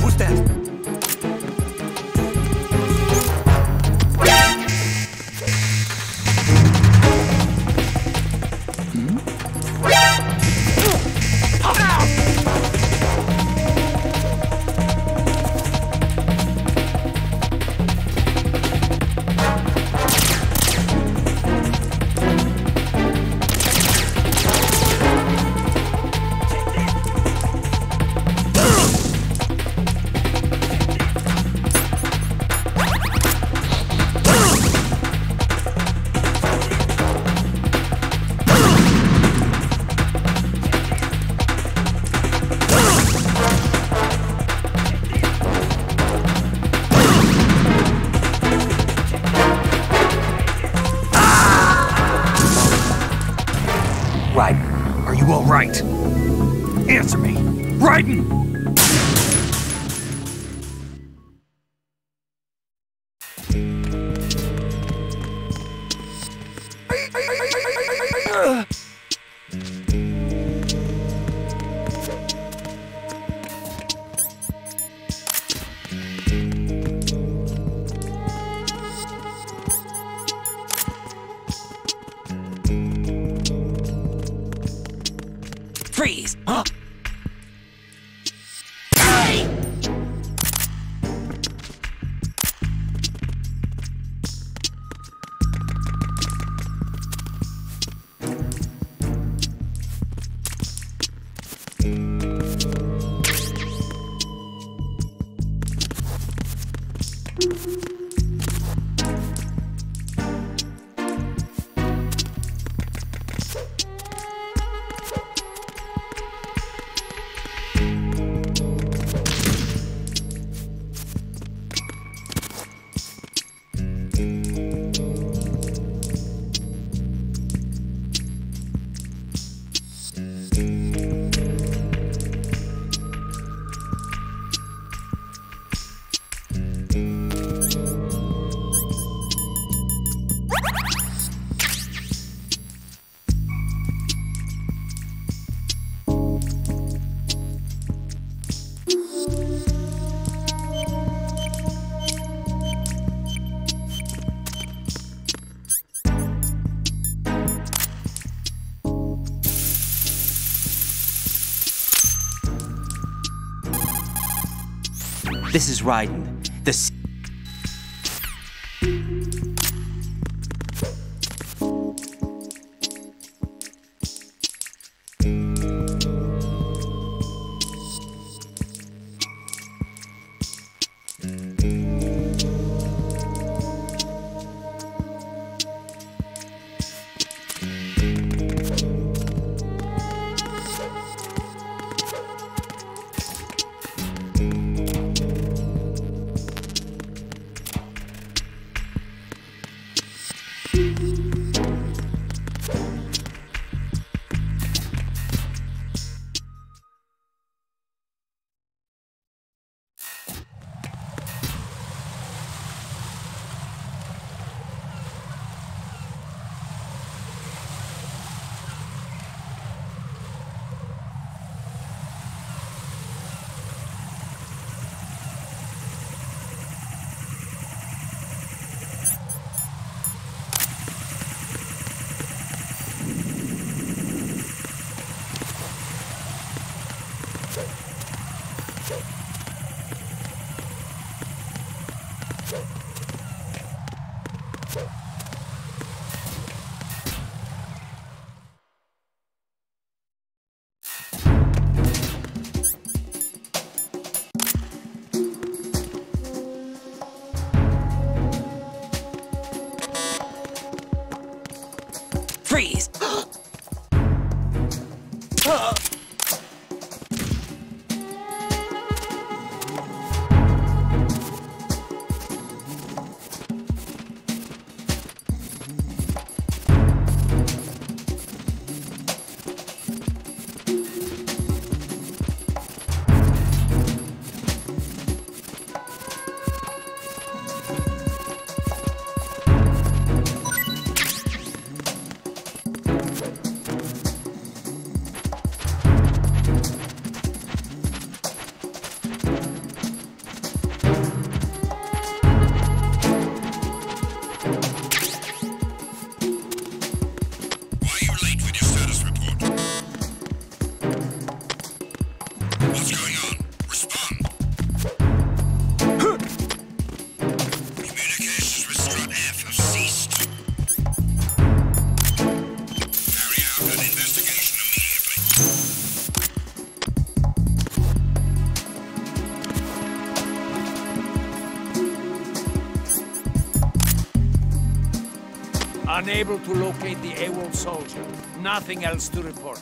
Who's that? Raiden, are you all right? Answer me! Raiden! Freeze! Huh? This is Raiden. The Freeze! Unable to locate the AWOL soldier. Nothing else to report.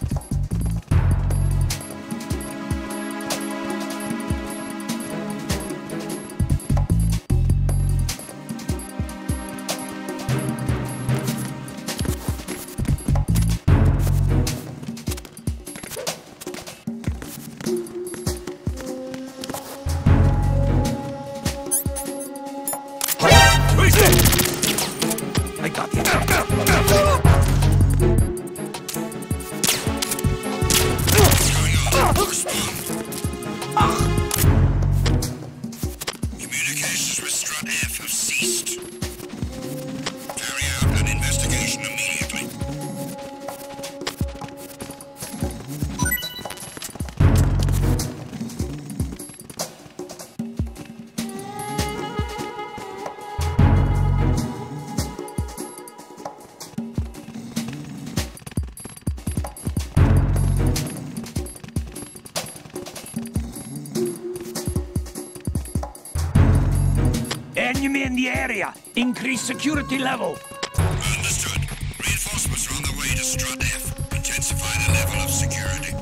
I got you. Communications with Strut F have ceased. Carry out an investigation immediately. Enemy in the area. Increase security level. Understood. Reinforcements are on the way to Strut F. Intensify the level of security.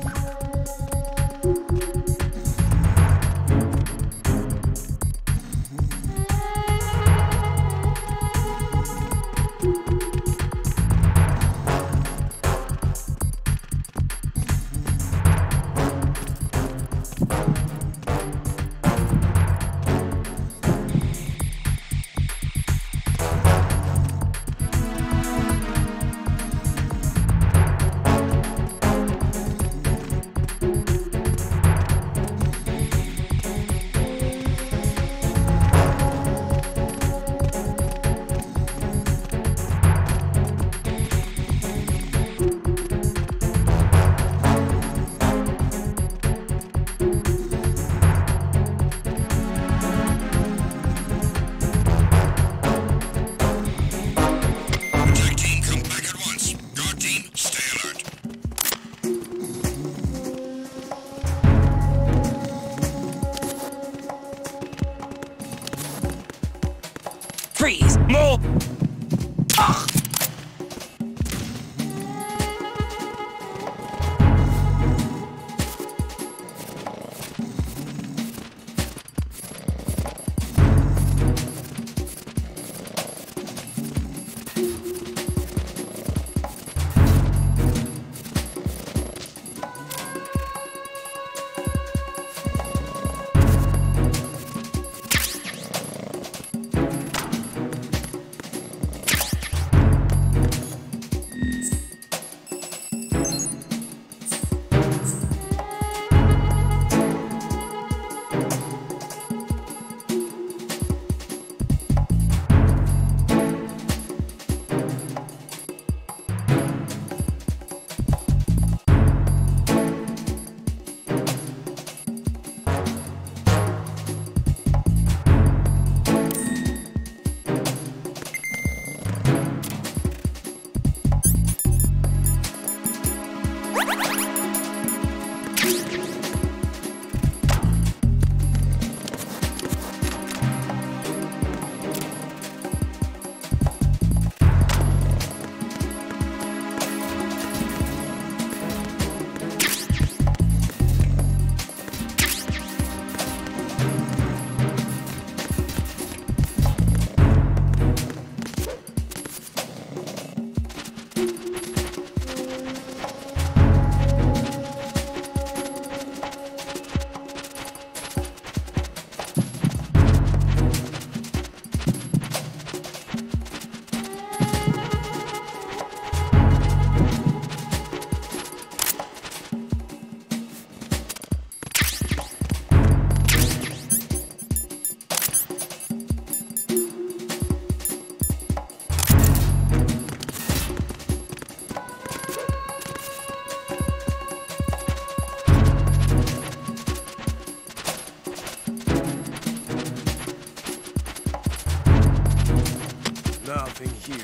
Freeze! Move! Nothing here.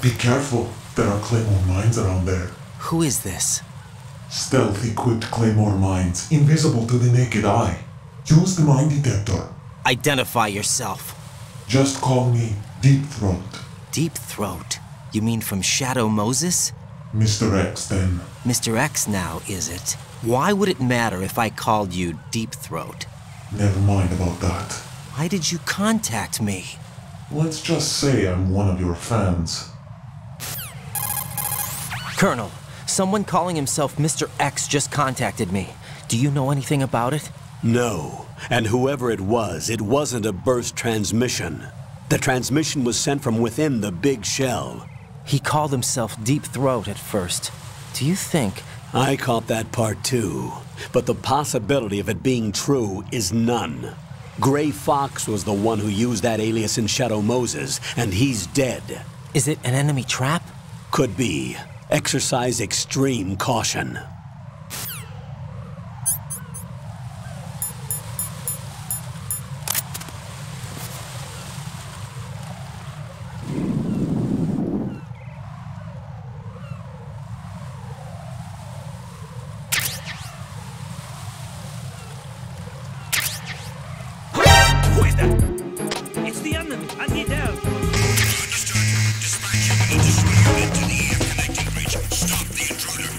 Be careful. There are Claymore mines around there. Who is this? Stealth-equipped Claymore mines, invisible to the naked eye. Use the mine detector. Identify yourself. Just call me Deep Throat. Deep Throat? You mean from Shadow Moses? Mr. X, then. Mr. X now, is it? Why would it matter if I called you Deep Throat? Never mind about that. Why did you contact me? Let's just say I'm one of your fans. Colonel, someone calling himself Mr. X just contacted me. Do you know anything about it? No. And whoever it wasn't a burst transmission. The transmission was sent from within the big shell. He called himself Deep Throat at first. Do you think... I caught that part too. But the possibility of it being true is none. Gray Fox was the one who used that alias in Shadow Moses, and he's dead. Is it an enemy trap? Could be. Exercise extreme caution. Who is that? It's the enemy. I need help. Understood. Dispatching additional unit to the EF connecting region. Stop the intruder.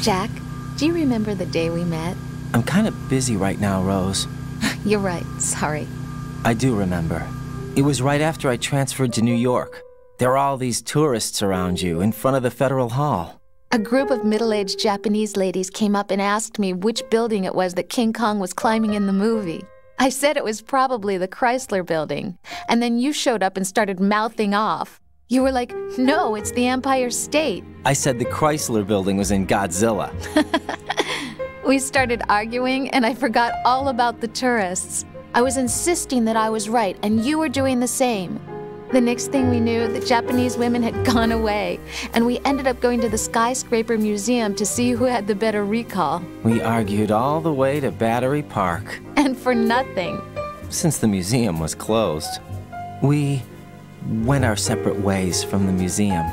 Jack, do you remember the day we met? I'm kind of busy right now, Rose. You're right, sorry. I do remember. It was right after I transferred to New York. There were all these tourists around you in front of the Federal Hall. A group of middle-aged Japanese ladies came up and asked me which building it was that King Kong was climbing in the movie. I said it was probably the Chrysler Building, and then you showed up and started mouthing off. You were like, no, it's the Empire State. I said the Chrysler Building was in Godzilla. We started arguing, and I forgot all about the tourists. I was insisting that I was right, and you were doing the same. The next thing we knew, the Japanese women had gone away, and we ended up going to the Skyscraper Museum to see who had the better recall. We argued all the way to Battery Park. And for nothing. Since the museum was closed. We went our separate ways from the museum.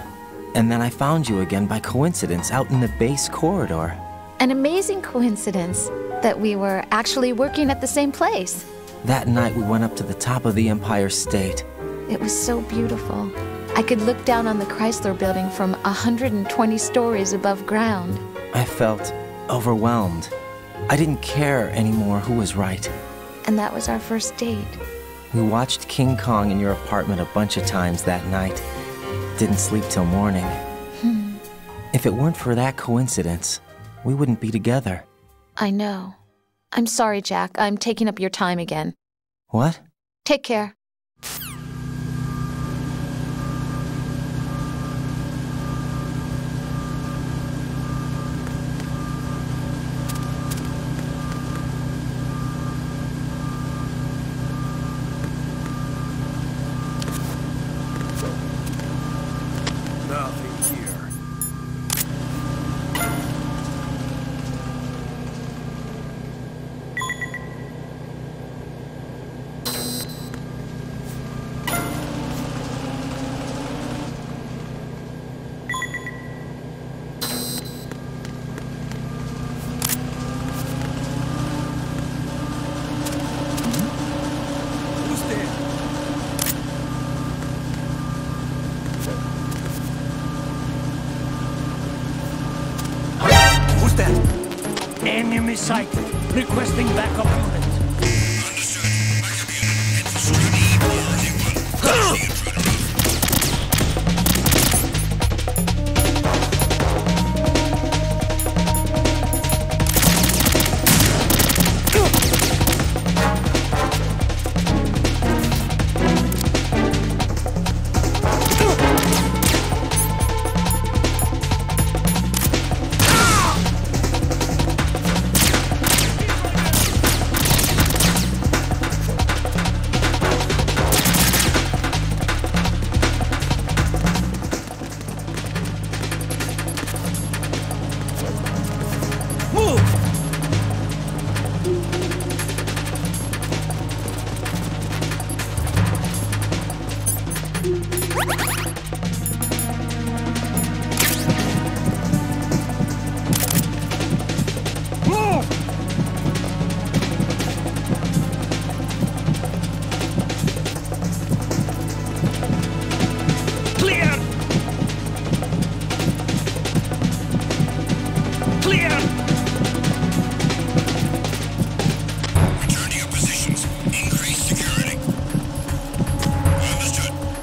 And then I found you again by coincidence out in the base corridor. An amazing coincidence that we were actually working at the same place. That night we went up to the top of the Empire State. It was so beautiful. I could look down on the Chrysler Building from 120 stories above ground. I felt overwhelmed. I didn't care anymore who was right. And that was our first date. We watched King Kong in your apartment a bunch of times that night. Didn't sleep till morning. If it weren't for that coincidence, we wouldn't be together. I know. I'm sorry, Jack. I'm taking up your time again. What? Take care. Nothing here. Enemy sighted. Requesting backup unit.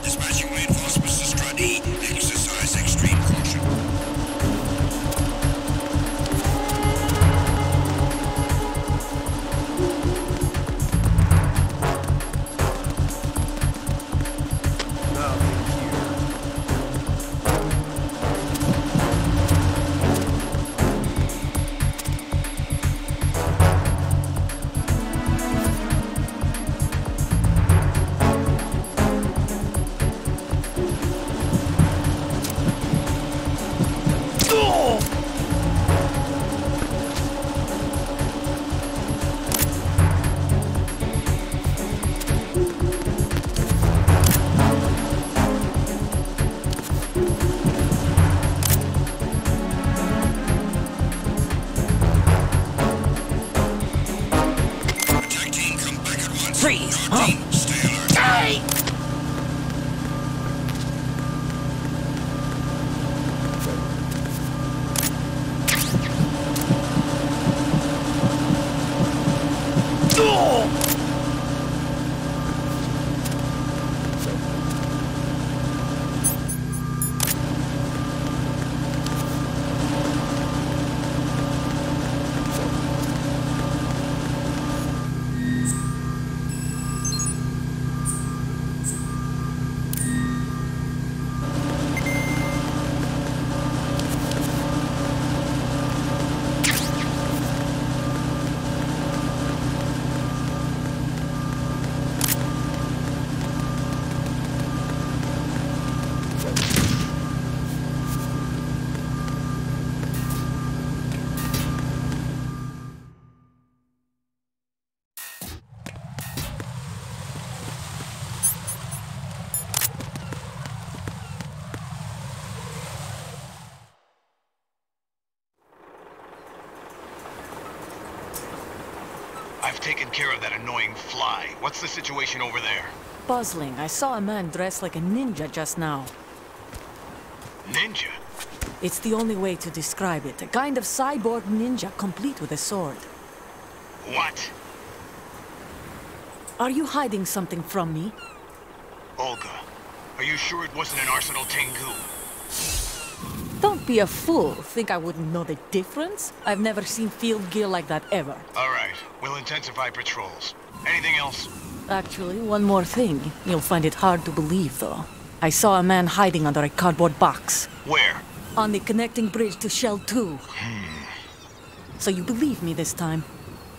Dispatching reinforcements to I've taken care of that annoying fly. What's the situation over there? Puzzling. I saw a man dressed like a ninja just now. Ninja? It's the only way to describe it. A kind of cyborg ninja, complete with a sword. What? Are you hiding something from me? Olga, are you sure it wasn't an Arsenal Tengu? Don't be a fool. Think I wouldn't know the difference? I've never seen field gear like that ever. All right, we'll intensify patrols. Anything else? Actually, one more thing. You'll find it hard to believe, though. I saw a man hiding under a cardboard box. Where? On the connecting bridge to Shell 2. So you believe me this time?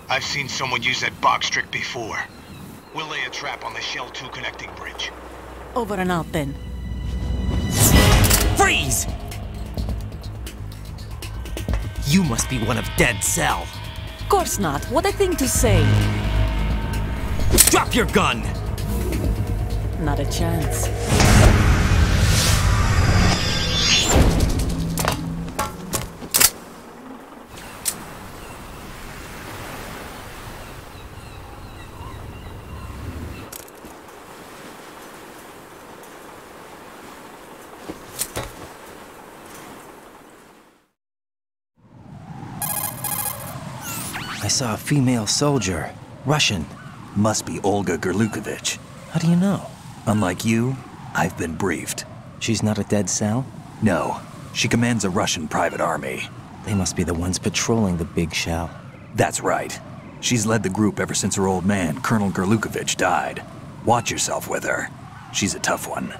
I've seen someone use that box trick before. We'll lay a trap on the Shell 2 connecting bridge. Over and out, then. Freeze! You must be one of Dead Cell. Of course not. What a thing to say. Drop your gun! Not a chance. I saw a female soldier. Russian. Must be Olga Gurlukovich. How do you know? Unlike you, I've been briefed. She's not a Dead Cell? No. She commands a Russian private army. They must be the ones patrolling the Big Shell. That's right. She's led the group ever since her old man, Colonel Gurlukovich, died. Watch yourself with her. She's a tough one.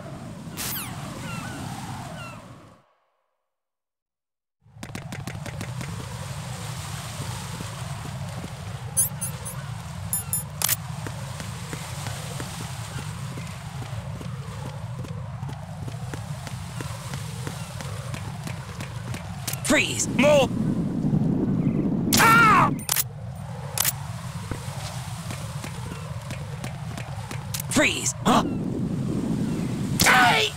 Freeze! Move! Ah! Freeze! Huh? Hey!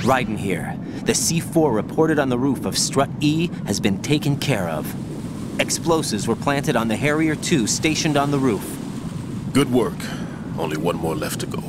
Raiden here. The C4 reported on the roof of Strut E has been taken care of. Explosives were planted on the Harrier 2 stationed on the roof. Good work. Only one more left to go.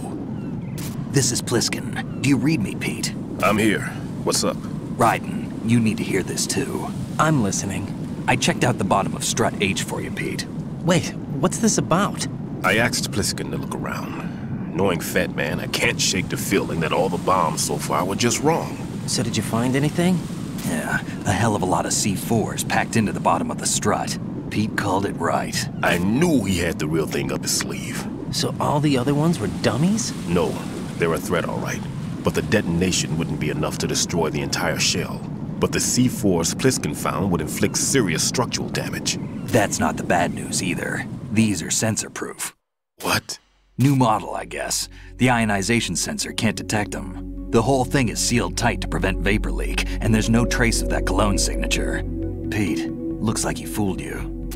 This is Pliskin. Do you read me, Pete? I'm here. What's up? Raiden, you need to hear this too. I'm listening. I checked out the bottom of Strut H for you, Pete. Wait, what's this about? I asked Pliskin to look around. Knowing Fat Man, I can't shake the feeling that all the bombs so far were just wrong. So did you find anything? Yeah, a hell of a lot of C4s packed into the bottom of the strut. Pete called it right. I knew he had the real thing up his sleeve. So all the other ones were dummies? No, they're a threat, all right. But the detonation wouldn't be enough to destroy the entire shell. But the C4s Pliskin found would inflict serious structural damage. That's not the bad news either. These are sensor-proof. What? New model, I guess. The ionization sensor can't detect them. The whole thing is sealed tight to prevent vapor leak, and there's no trace of that cologne signature. Pete, looks like he fooled you.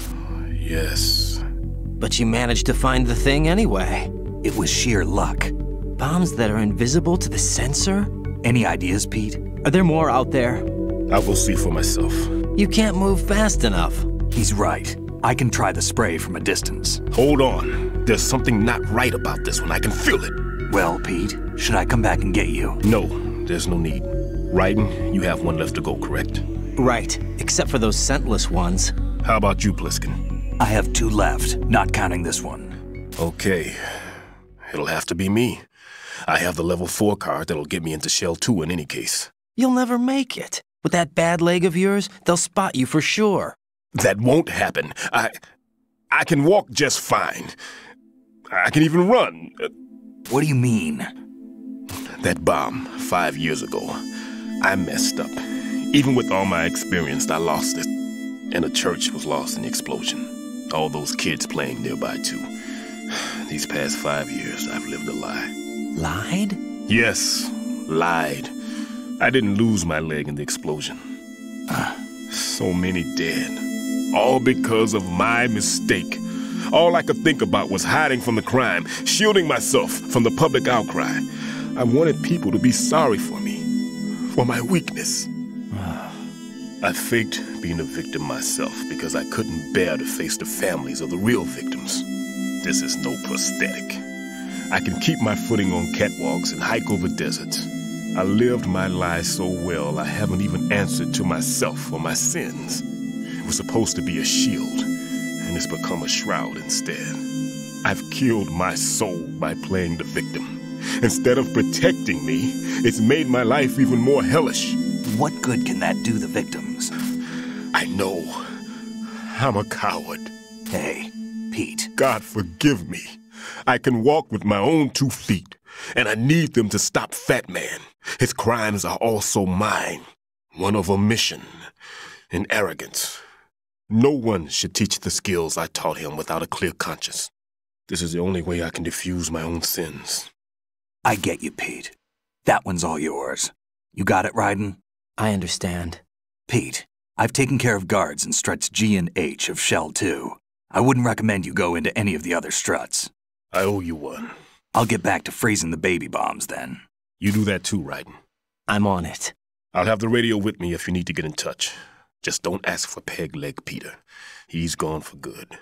Yes. But you managed to find the thing anyway. It was sheer luck. Bombs that are invisible to the sensor? Any ideas, Pete? Are there more out there? I'll go see for myself. You can't move fast enough. He's right. I can try the spray from a distance. Hold on. There's something not right about this one. I can feel it. Well, Pete, should I come back and get you? No, there's no need. Raiden, you have one left to go, correct? Right, except for those scentless ones. How about you, Pliskin? I have 2 left, not counting this one. Okay. It'll have to be me. I have the level 4 card that'll get me into Shell 2 in any case. You'll never make it. With that bad leg of yours, they'll spot you for sure. That won't happen. I can walk just fine. I can even run. What do you mean? That bomb 5 years ago, I messed up. Even with all my experience, I lost it. And the church was lost in the explosion. All those kids playing nearby, too. These past 5 years, I've lived a lie. Lied? Yes, lied. I didn't lose my leg in the explosion. So many dead. All because of my mistake. All I could think about was hiding from the crime, shielding myself from the public outcry. I wanted people to be sorry for me, for my weakness. I faked being a victim myself because I couldn't bear to face the families of the real victims. This is no prosthetic. I can keep my footing on catwalks and hike over deserts. I lived my life so well I haven't even answered to myself for my sins. It was supposed to be a shield, and it's become a shroud instead. I've killed my soul by playing the victim. Instead of protecting me, it's made my life even more hellish. What good can that do the victims? I know. I'm a coward. Hey, Pete. God forgive me. I can walk with my own 2 feet, and I need them to stop Fat Man. His crimes are also mine. One of omission and arrogance. No one should teach the skills I taught him without a clear conscience. This is the only way I can diffuse my own sins. I get you, Pete. That one's all yours. You got it, Raiden? I understand. Pete, I've taken care of guards in struts G and H of Shell 2. I wouldn't recommend you go into any of the other struts. I owe you one. I'll get back to freezing the baby bombs then. You do that too, Raiden. I'm on it. I'll have the radio with me if you need to get in touch. Just don't ask for Peg Leg Peter. He's gone for good.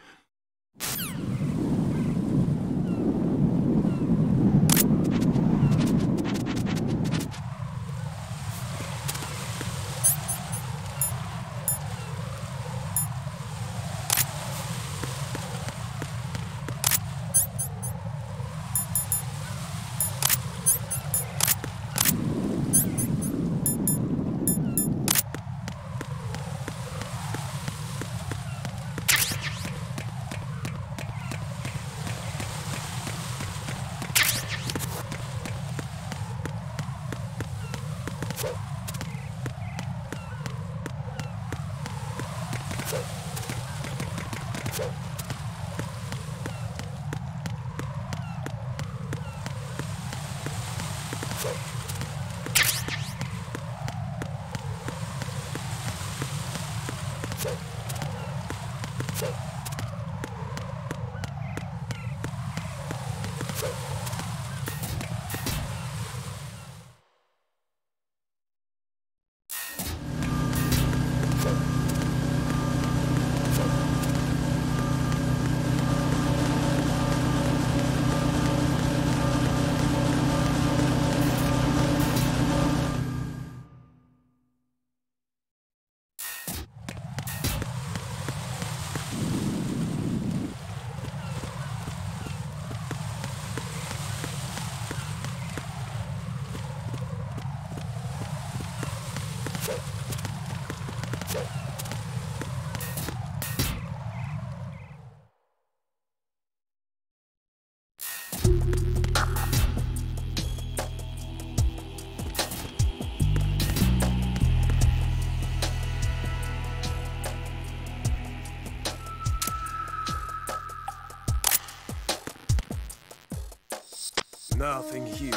Nothing here.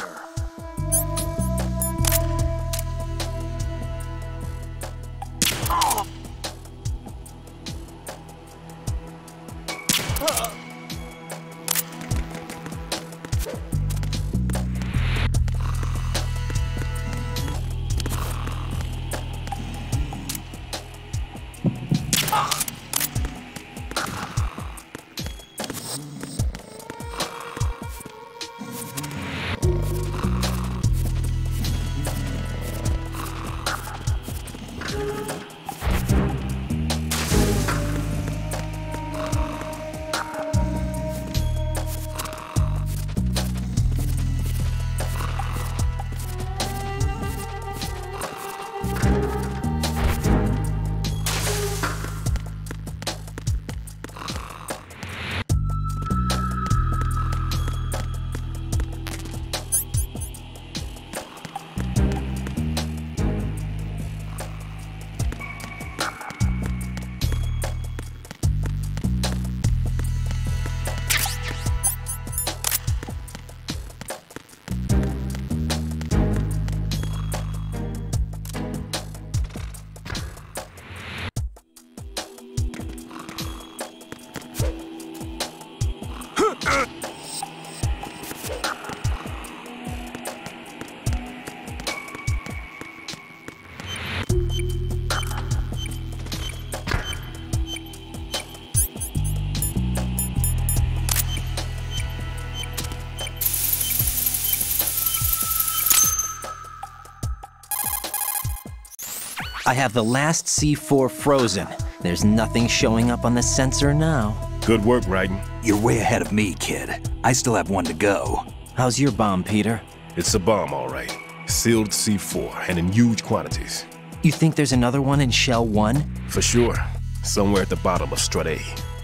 I have the last C4 frozen. There's nothing showing up on the sensor now. Good work, Raiden. You're way ahead of me, kid. I still have one to go. How's your bomb, Peter? It's a bomb, all right. Sealed C4, and in huge quantities. You think there's another one in Shell 1? For sure. Somewhere at the bottom of Strut A.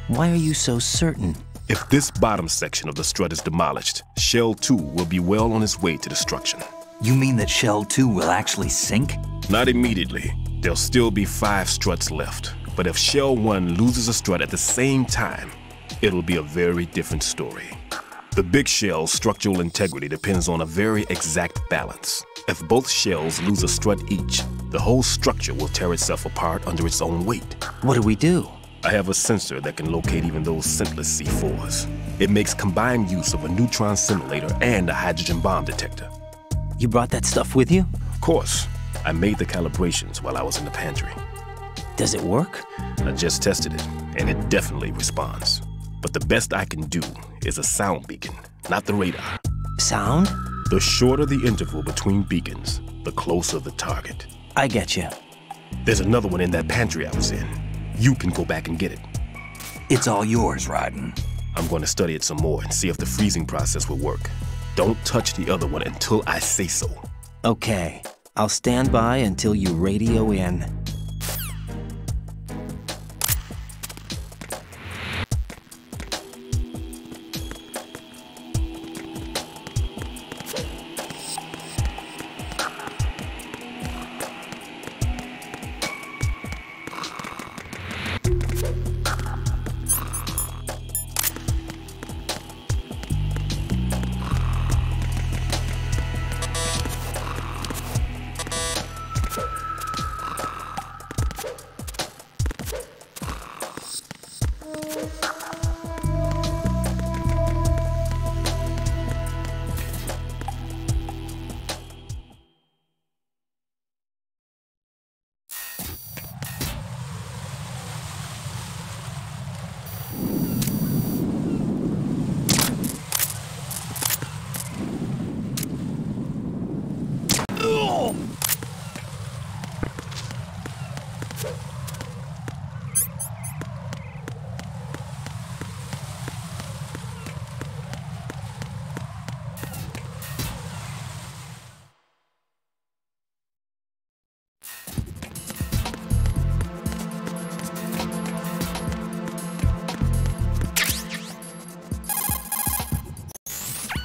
Why are you so certain? If this bottom section of the strut is demolished, Shell 2 will be well on its way to destruction. You mean that Shell 2 will actually sink? Not immediately. There'll still be 5 struts left. But if Shell 1 loses a strut at the same time, it'll be a very different story. The big shell's structural integrity depends on a very exact balance. If both shells lose a strut each, the whole structure will tear itself apart under its own weight. What do we do? I have a sensor that can locate even those scentless C4s. It makes combined use of a neutron simulator and a hydrogen bomb detector. You brought that stuff with you? Of course. I made the calibrations while I was in the pantry. Does it work? I just tested it, and it definitely responds. But the best I can do is a sound beacon, not the radar. Sound? The shorter the interval between beacons, the closer the target. I get you. There's another one in that pantry I was in. You can go back and get it. It's all yours, Raiden. I'm going to study it some more and see if the freezing process will work. Don't touch the other one until I say so. Okay. I'll stand by until you radio in.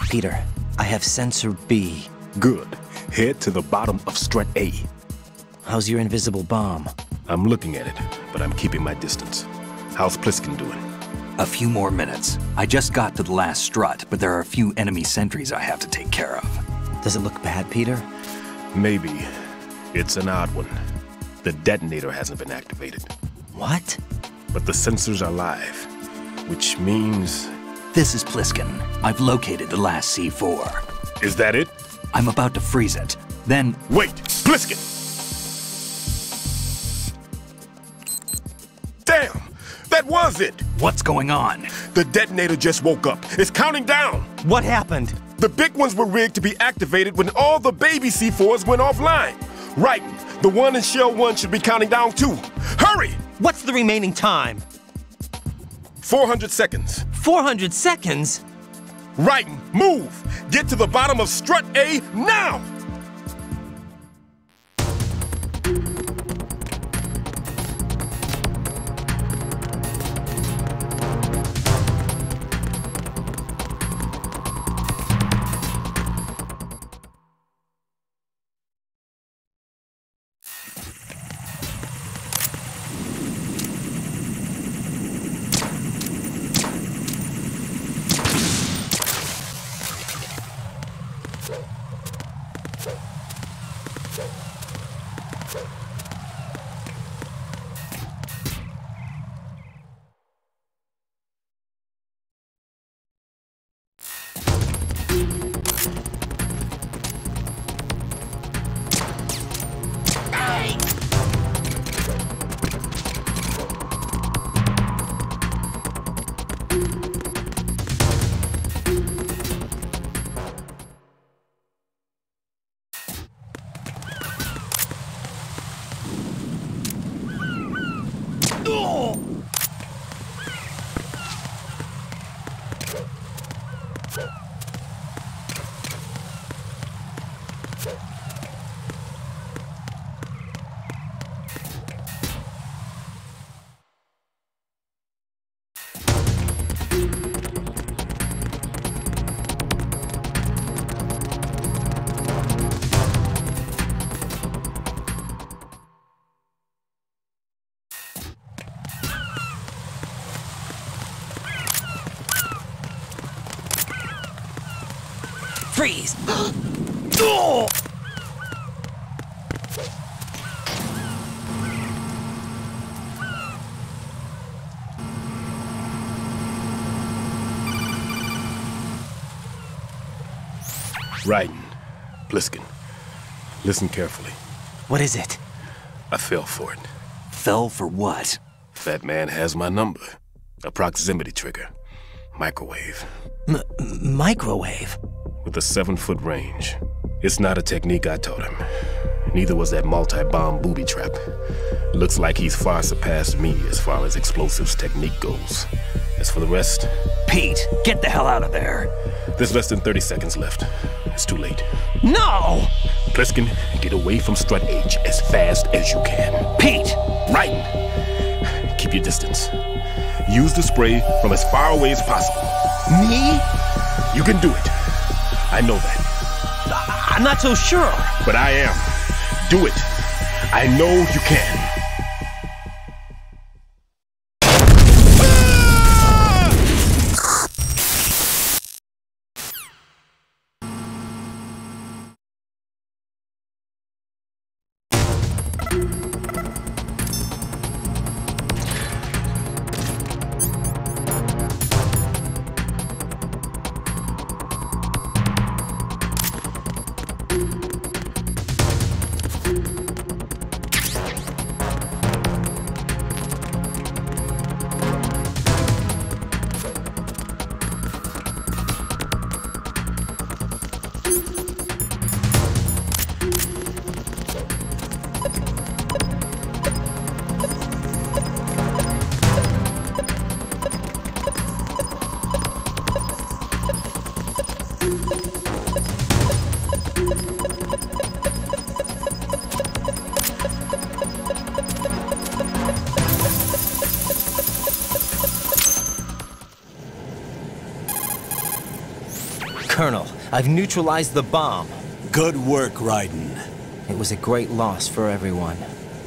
Peter, I have sensor B. Good. Head to the bottom of Strut A. How's your invisible bomb? I'm looking at it, but I'm keeping my distance. How's Pliskin doing? A few more minutes. I just got to the last strut, but there are a few enemy sentries I have to take care of. Does it look bad, Peter? Maybe. It's an odd one. The detonator hasn't been activated. What? But the sensors are live, which means... This is Pliskin. I've located the last C4. Is that it? I'm about to freeze it. Then... Wait! Pliskin! Damn! That was it! What's going on? The detonator just woke up. It's counting down! What happened? The big ones were rigged to be activated when all the baby C4s went offline. Right. The one in Shell 1 should be counting down too. Hurry! What's the remaining time? 400 seconds. 400 seconds? Right. Move! Get to the bottom of Strut A now! Freeze! Raiden, Pliskin, listen carefully. What is it? I fell for it. Fell for what? Fat Man has my number. A proximity trigger. Microwave. Microwave? With a 7-foot range. It's not a technique I taught him. Neither was that multi-bomb booby trap. Looks like he's far surpassed me as far as explosives technique goes. As for the rest... Pete, get the hell out of there. There's less than 30 seconds left. It's too late. No! Pliskin, get away from Strut H as fast as you can. Pete! Raiden! Keep your distance. Use the spray from as far away as possible. Me? You can do it. I know that. I'm not so sure. But I am. Do it. I know you can. Colonel, I've neutralized the bomb. Good work, Raiden. It was a great loss for everyone.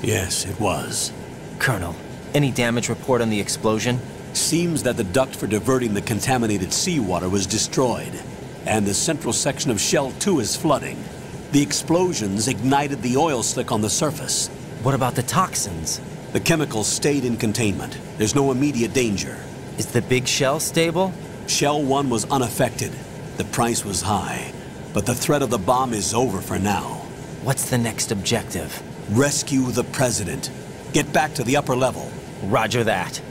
Yes, it was. Colonel, any damage report on the explosion? Seems that the duct for diverting the contaminated seawater was destroyed, and the central section of Shell 2 is flooding. The explosions ignited the oil slick on the surface. What about the toxins? The chemicals stayed in containment. There's no immediate danger. Is the big shell stable? Shell 1 was unaffected. The price was high, but the threat of the bomb is over for now. What's the next objective? Rescue the President. Get back to the upper level. Roger that.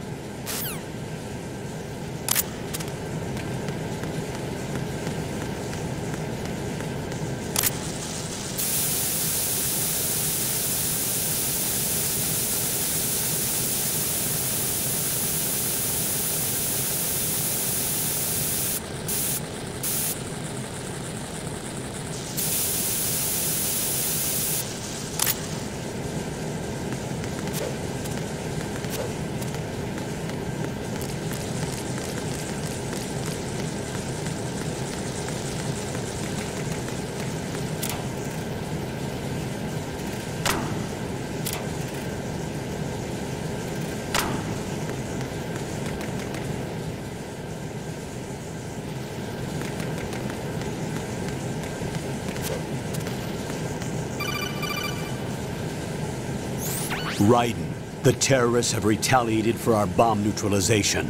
Raiden, the terrorists have retaliated for our bomb neutralization.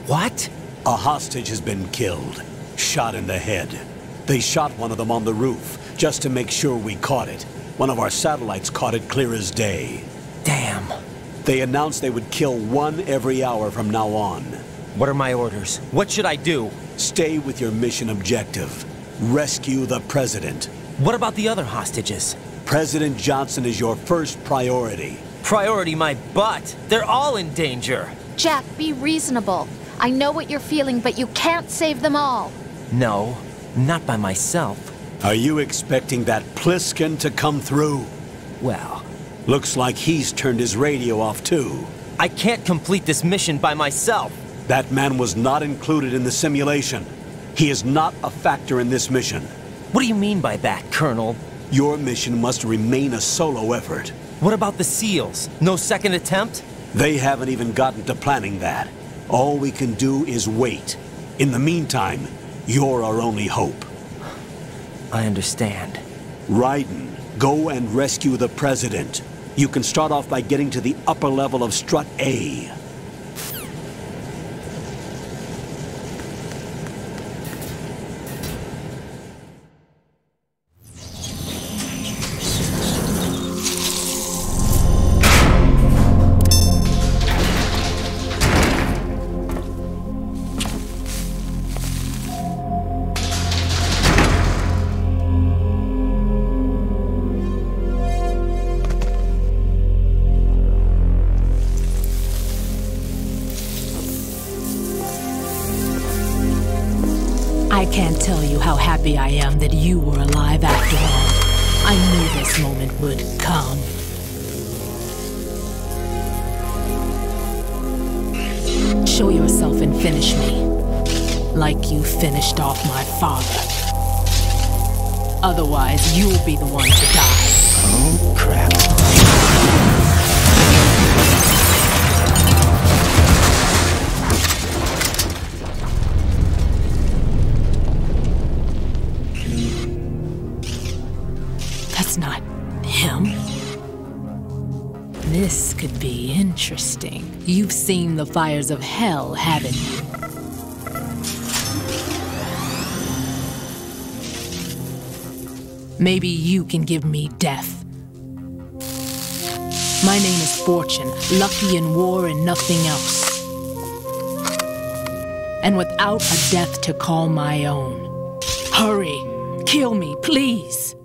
What? A hostage has been killed, shot in the head. They shot one of them on the roof, just to make sure we caught it. One of our satellites caught it clear as day. Damn. They announced they would kill one every hour from now on. What are my orders? What should I do? Stay with your mission objective. Rescue the President. What about the other hostages? President Johnson is your first priority. Priority my butt. They're all in danger. Jack, be reasonable. I know what you're feeling, but you can't save them all. No, not by myself. Are you expecting that Pliskin to come through? Well, looks like he's turned his radio off too. I can't complete this mission by myself. That man was not included in the simulation. He is not a factor in this mission. What do you mean by that, Colonel? Your mission must remain a solo effort. What about the SEALs? No second attempt? They haven't even gotten to planning that. All we can do is wait. In the meantime, you're our only hope. I understand. Raiden, go and rescue the President. You can start off by getting to the upper level of Strut A. I can't tell you how happy I am that you were alive after all. I knew this moment would come. Show yourself and finish me, like you finished off my father. Otherwise, you'll be the one to die. Oh, crap. That's not him. This could be interesting. You've seen the fires of hell, haven't you? Maybe you can give me death. My name is Fortune, lucky in war and nothing else. And without a death to call my own. Hurry, kill me, please.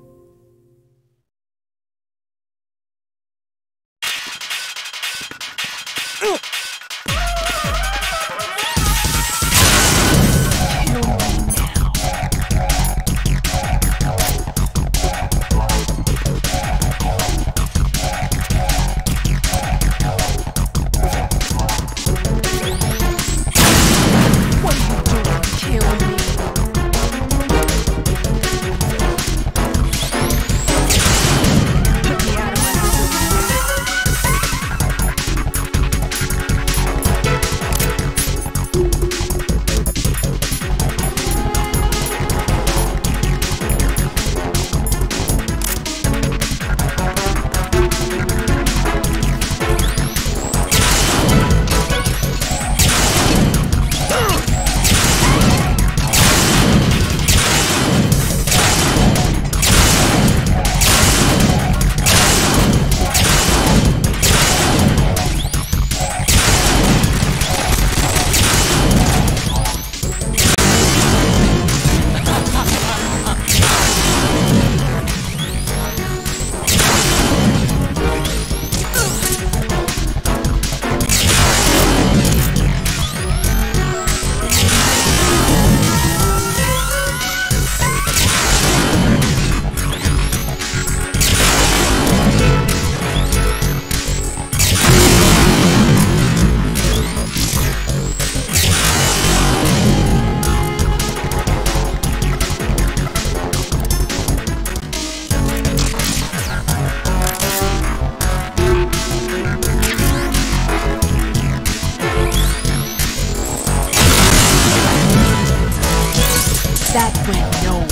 That went nowhere.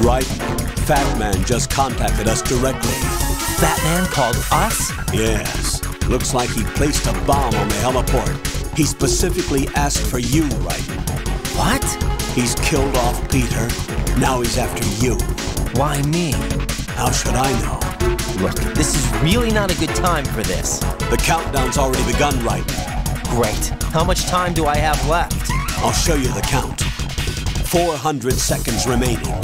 Right. Fat Man just contacted us directly. Fat Man called us? Yes. Looks like he placed a bomb on the heliport. He specifically asked for you, Raiden. What? He's killed off Peter. Now he's after you. Why me? How should I know? Look, this is really not a good time for this. The countdown's already begun, Raiden. Great. How much time do I have left? I'll show you the count. 400 seconds remaining.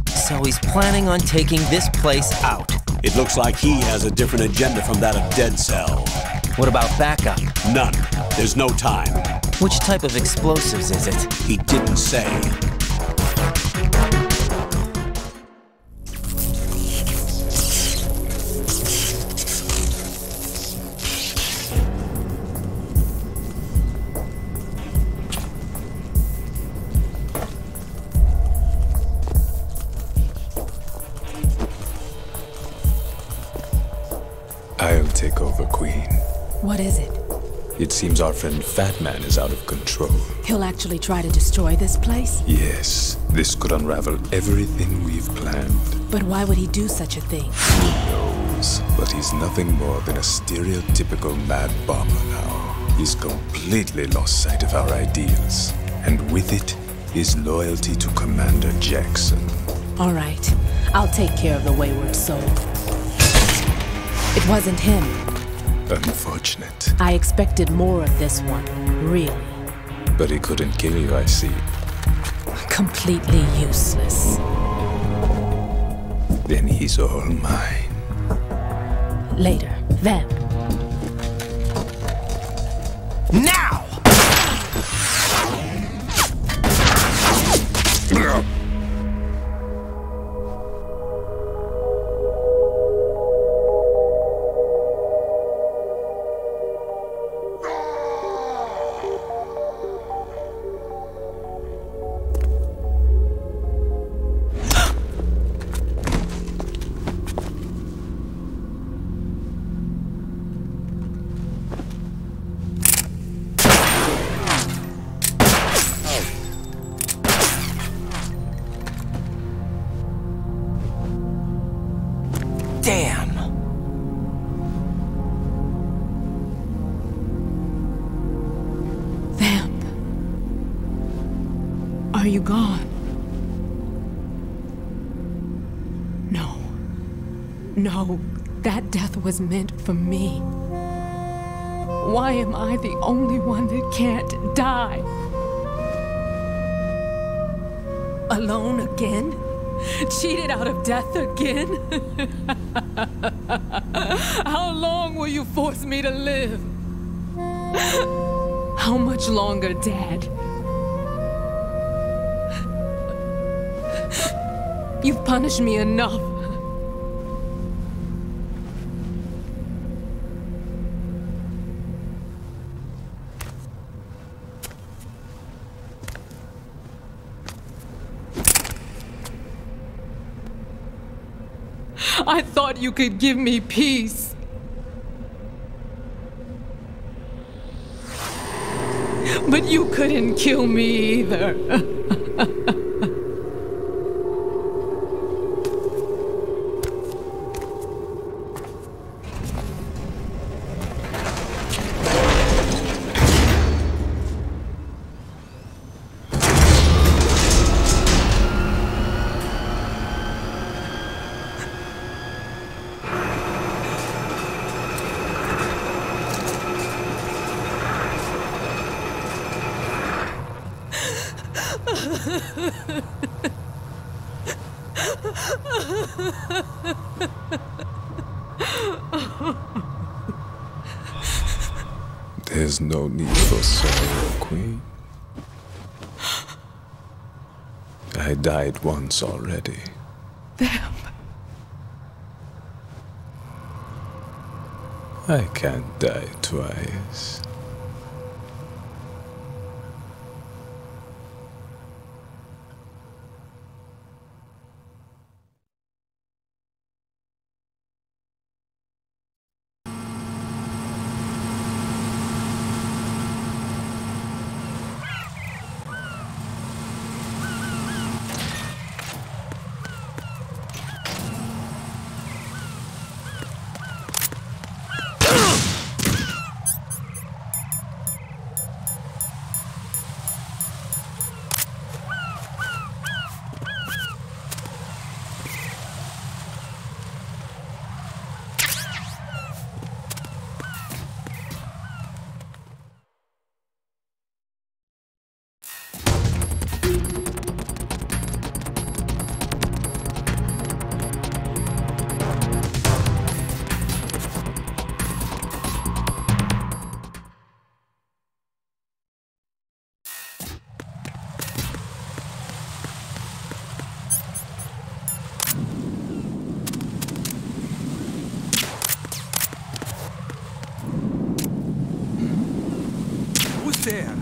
So he's planning on taking this place out. It looks like he has a different agenda from that of Dead Cell. What about backup? None. There's no time. Which type of explosives is it? He didn't say. I'll take over, Queen. What is it? It seems our friend Fat Man is out of control. He'll actually try to destroy this place? Yes, this could unravel everything we've planned. But why would he do such a thing? Who knows? But he's nothing more than a stereotypical mad bomber now. He's completely lost sight of our ideals. And with it, his loyalty to Commander Jackson. All right. I'll take care of the wayward soul. It wasn't him. Unfortunate. I expected more of this one, really. But he couldn't kill you, I see. Completely useless. Then he's all mine. Later, then. Now! Damn! Vamp. Are you gone? No. No, that death was meant for me. Why am I the only one that can't die? Alone again? Cheated out of death again? How long will you force me to live? How much longer, Dad? You've punished me enough. I thought you could give me peace. But you couldn't kill me either. There's no need for sorrow, Queen. I died once already. Damn. I can't die twice. there?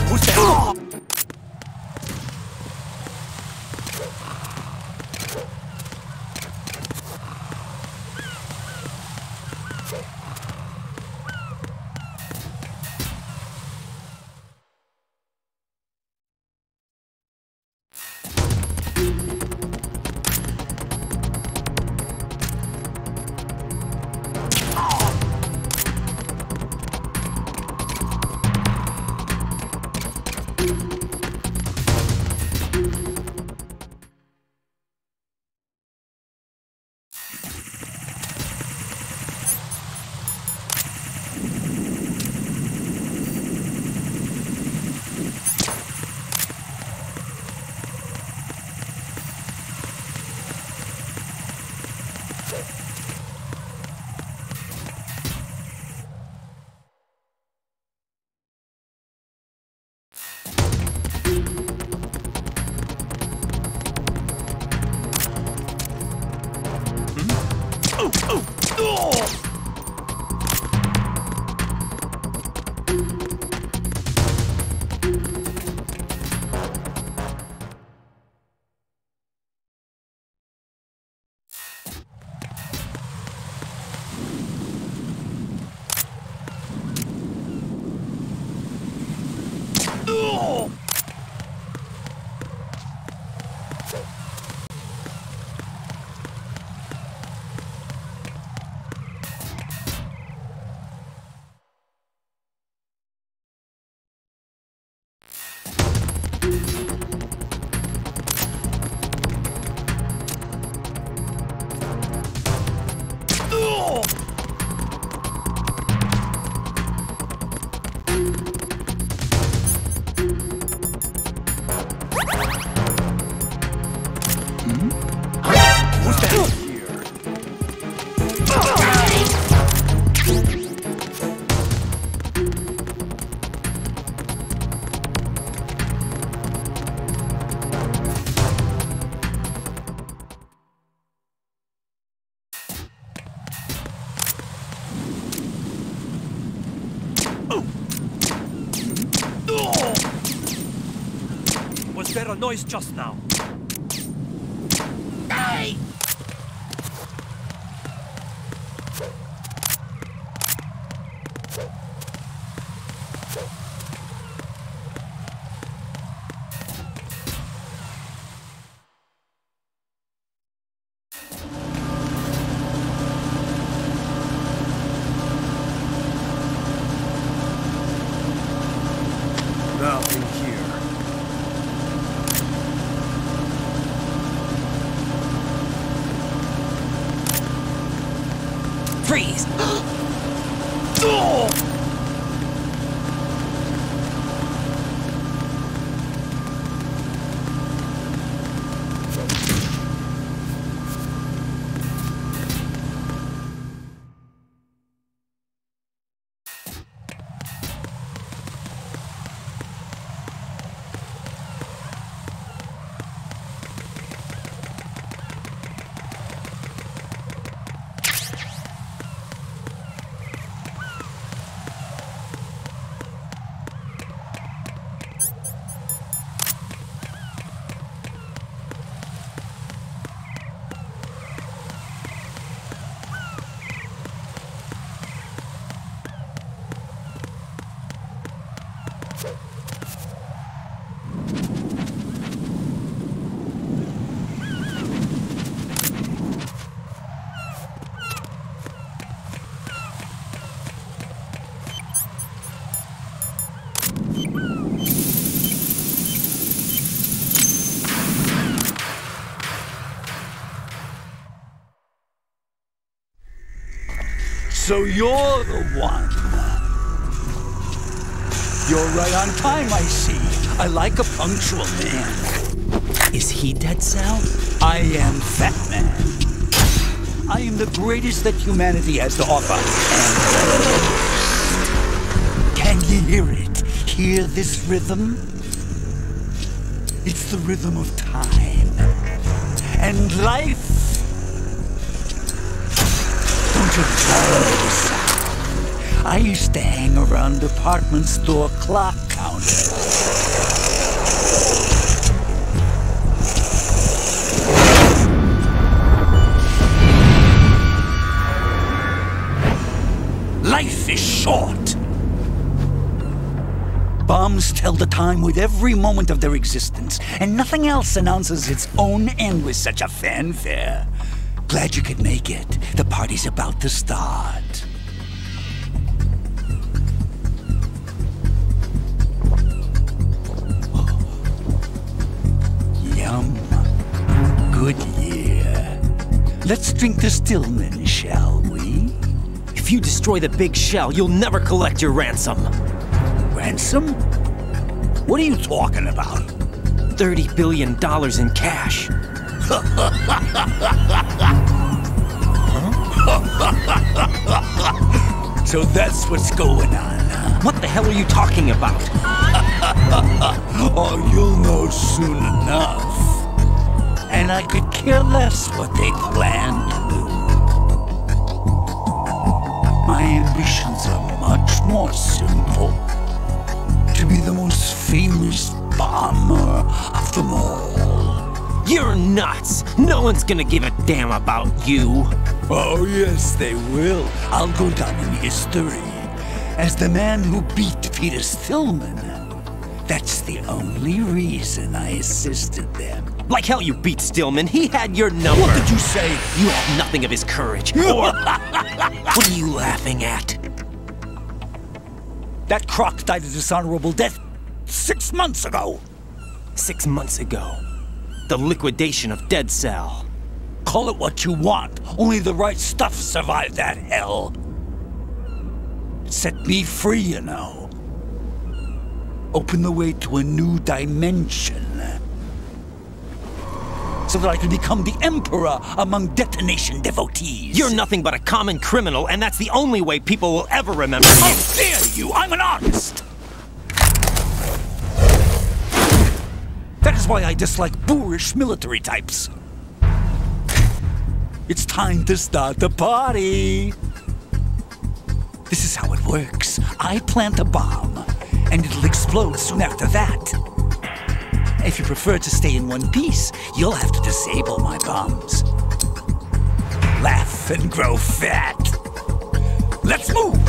Who's there? Was there a noise just now? Hey! Nothing here. Freeze! So you're the one. You're right on time, I see. I like a punctual man. Is he Dead Cell? I am Fat Man. I am the greatest that humanity has to offer. And can you hear it? Hear this rhythm? It's the rhythm of time and life. Don't you love this sound? I used to hang around department store clock counters. Life is short. Bombs tell the time with every moment of their existence, and nothing else announces its own end with such a fanfare. Glad you could make it. The party's about to start. Yum. Good year. Let's drink the Stillman, shall we? If you destroy the big shell, you'll never collect your ransom. Ransom? What are you talking about? $30 billion in cash. So that's what's going on, huh? What the hell are you talking about? Oh, you'll know soon enough. And I could care less what they plan to do. My ambitions are much more simple. To be the most famous bomber of them all. You're nuts! No one's gonna give a damn about you. Oh, yes, they will. I'll go down in history as the man who beat Peter Stillman. That's the only reason I assisted them. Like hell you beat Stillman. He had your number. What did you say? You have nothing of his courage. Or... What are you laughing at? That croc died a dishonorable death 6 months ago. 6 months ago. The liquidation of Dead Cell. Call it what you want. Only the right stuff survived that hell. It set me free, you know. Opened the way to a new dimension. So that I could become the Emperor among detonation devotees. You're nothing but a common criminal, and that's the only way people will ever remember you. How dare you! I'm an artist! That is why I dislike boorish military types. It's time to start the party. This is how it works. I plant a bomb, and it'll explode soon after that. If you prefer to stay in one piece, you'll have to disable my bombs. Laugh and grow fat. Let's move!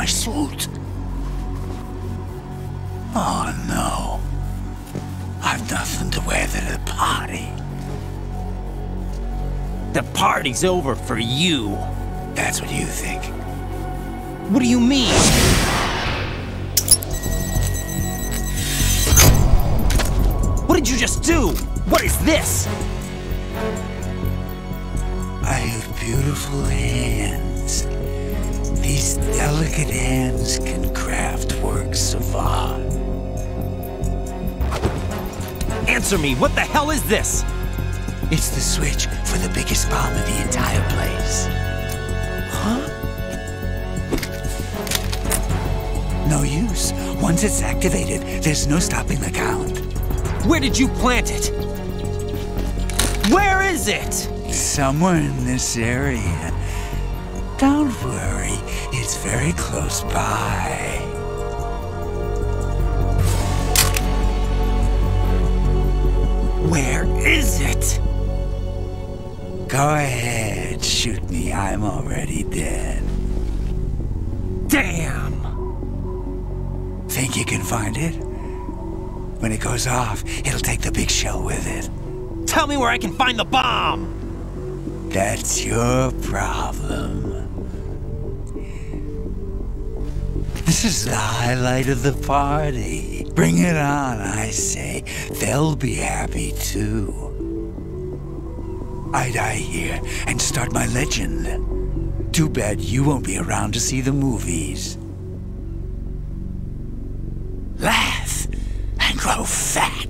my suit. Oh no. I've nothing to wear to the party. The party's over for you. That's what you think. What do you mean? What did you just do? What is this? I have beautiful hands. These delicate hands can craft works of art. Answer me, what the hell is this? It's the switch for the biggest bomb in the entire place. Huh? No use. Once it's activated, there's no stopping the count. Where did you plant it? Where is it? Somewhere in this area. Don't worry, it's very close by. Where is it? Go ahead, shoot me. I'm already dead. Damn! Think you can find it? When it goes off, it'll take the big shell with it. Tell me where I can find the bomb! That's your problem. This is the highlight of the party. Bring it on, I say. They'll be happy too. I die here and start my legend. Too bad you won't be around to see the movies. Laugh and grow fat.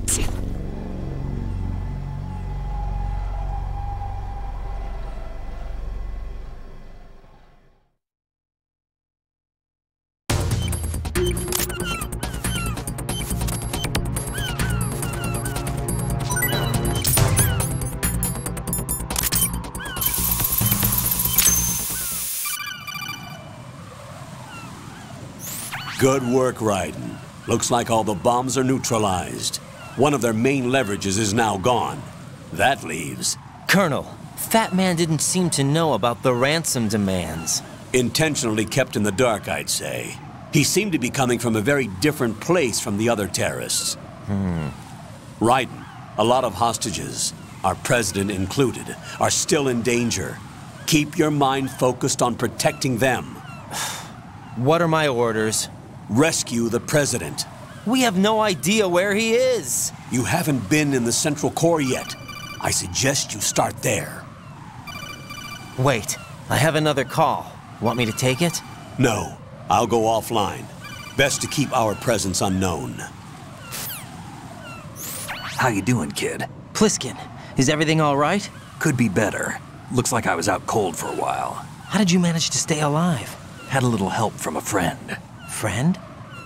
Good work, Raiden. Looks like all the bombs are neutralized. One of their main leverages is now gone. That leaves... Colonel, Fat Man didn't seem to know about the ransom demands. Intentionally kept in the dark, I'd say. He seemed to be coming from a very different place from the other terrorists. Raiden, a lot of hostages, our president included, are still in danger. Keep your mind focused on protecting them. What are my orders? Rescue the president. We have no idea where he is. You haven't been in the Central Core yet. I suggest you start there. Wait, I have another call. Want me to take it? No, I'll go offline. Best to keep our presence unknown. How you doing, kid? Pliskin, is everything all right? Could be better. Looks like I was out cold for a while. How did you manage to stay alive? Had a little help from a friend. Friend?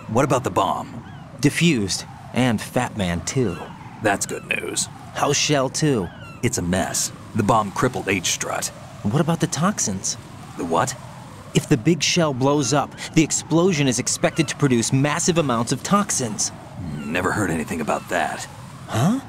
What about the bomb? Defused. And Fat Man, too. That's good news. How's Shell, too? It's a mess. The bomb crippled H-Strut. What about the toxins? The what? If the big shell blows up, the explosion is expected to produce massive amounts of toxins. Never heard anything about that. Huh?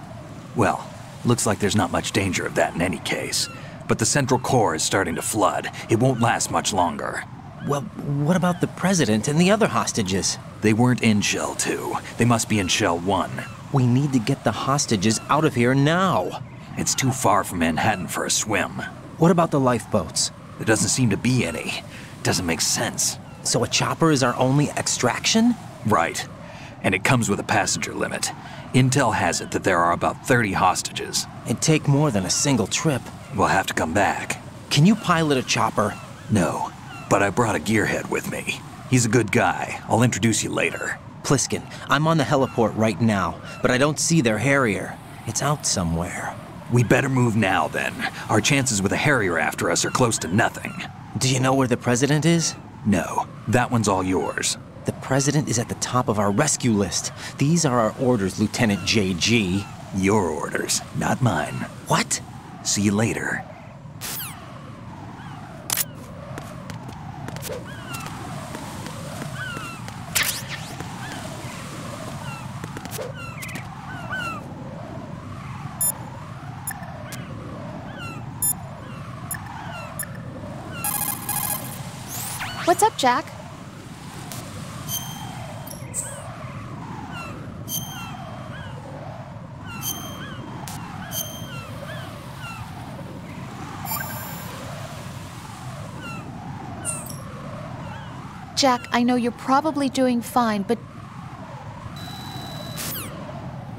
Well, looks like there's not much danger of that in any case. But the Central Core is starting to flood. It won't last much longer. Well, what about the president and the other hostages? They weren't in Shell 2. They must be in Shell 1. We need to get the hostages out of here now. It's too far from Manhattan for a swim. What about the lifeboats? There doesn't seem to be any. Doesn't make sense. So a chopper is our only extraction? Right. And it comes with a passenger limit. Intel has it that there are about 30 hostages. It'd take more than a single trip. We'll have to come back. Can you pilot a chopper? No, but I brought a gearhead with me. He's a good guy. I'll introduce you later. Pliskin, I'm on the heliport right now, but I don't see their Harrier. It's out somewhere. We'd better move now, then. Our chances with a Harrier after us are close to nothing. Do you know where the president is? No, that one's all yours. The president is at the top of our rescue list. These are our orders, Lieutenant JG. Your orders, not mine. What? See you later. What's up, Jack? Jack, I know you're probably doing fine, but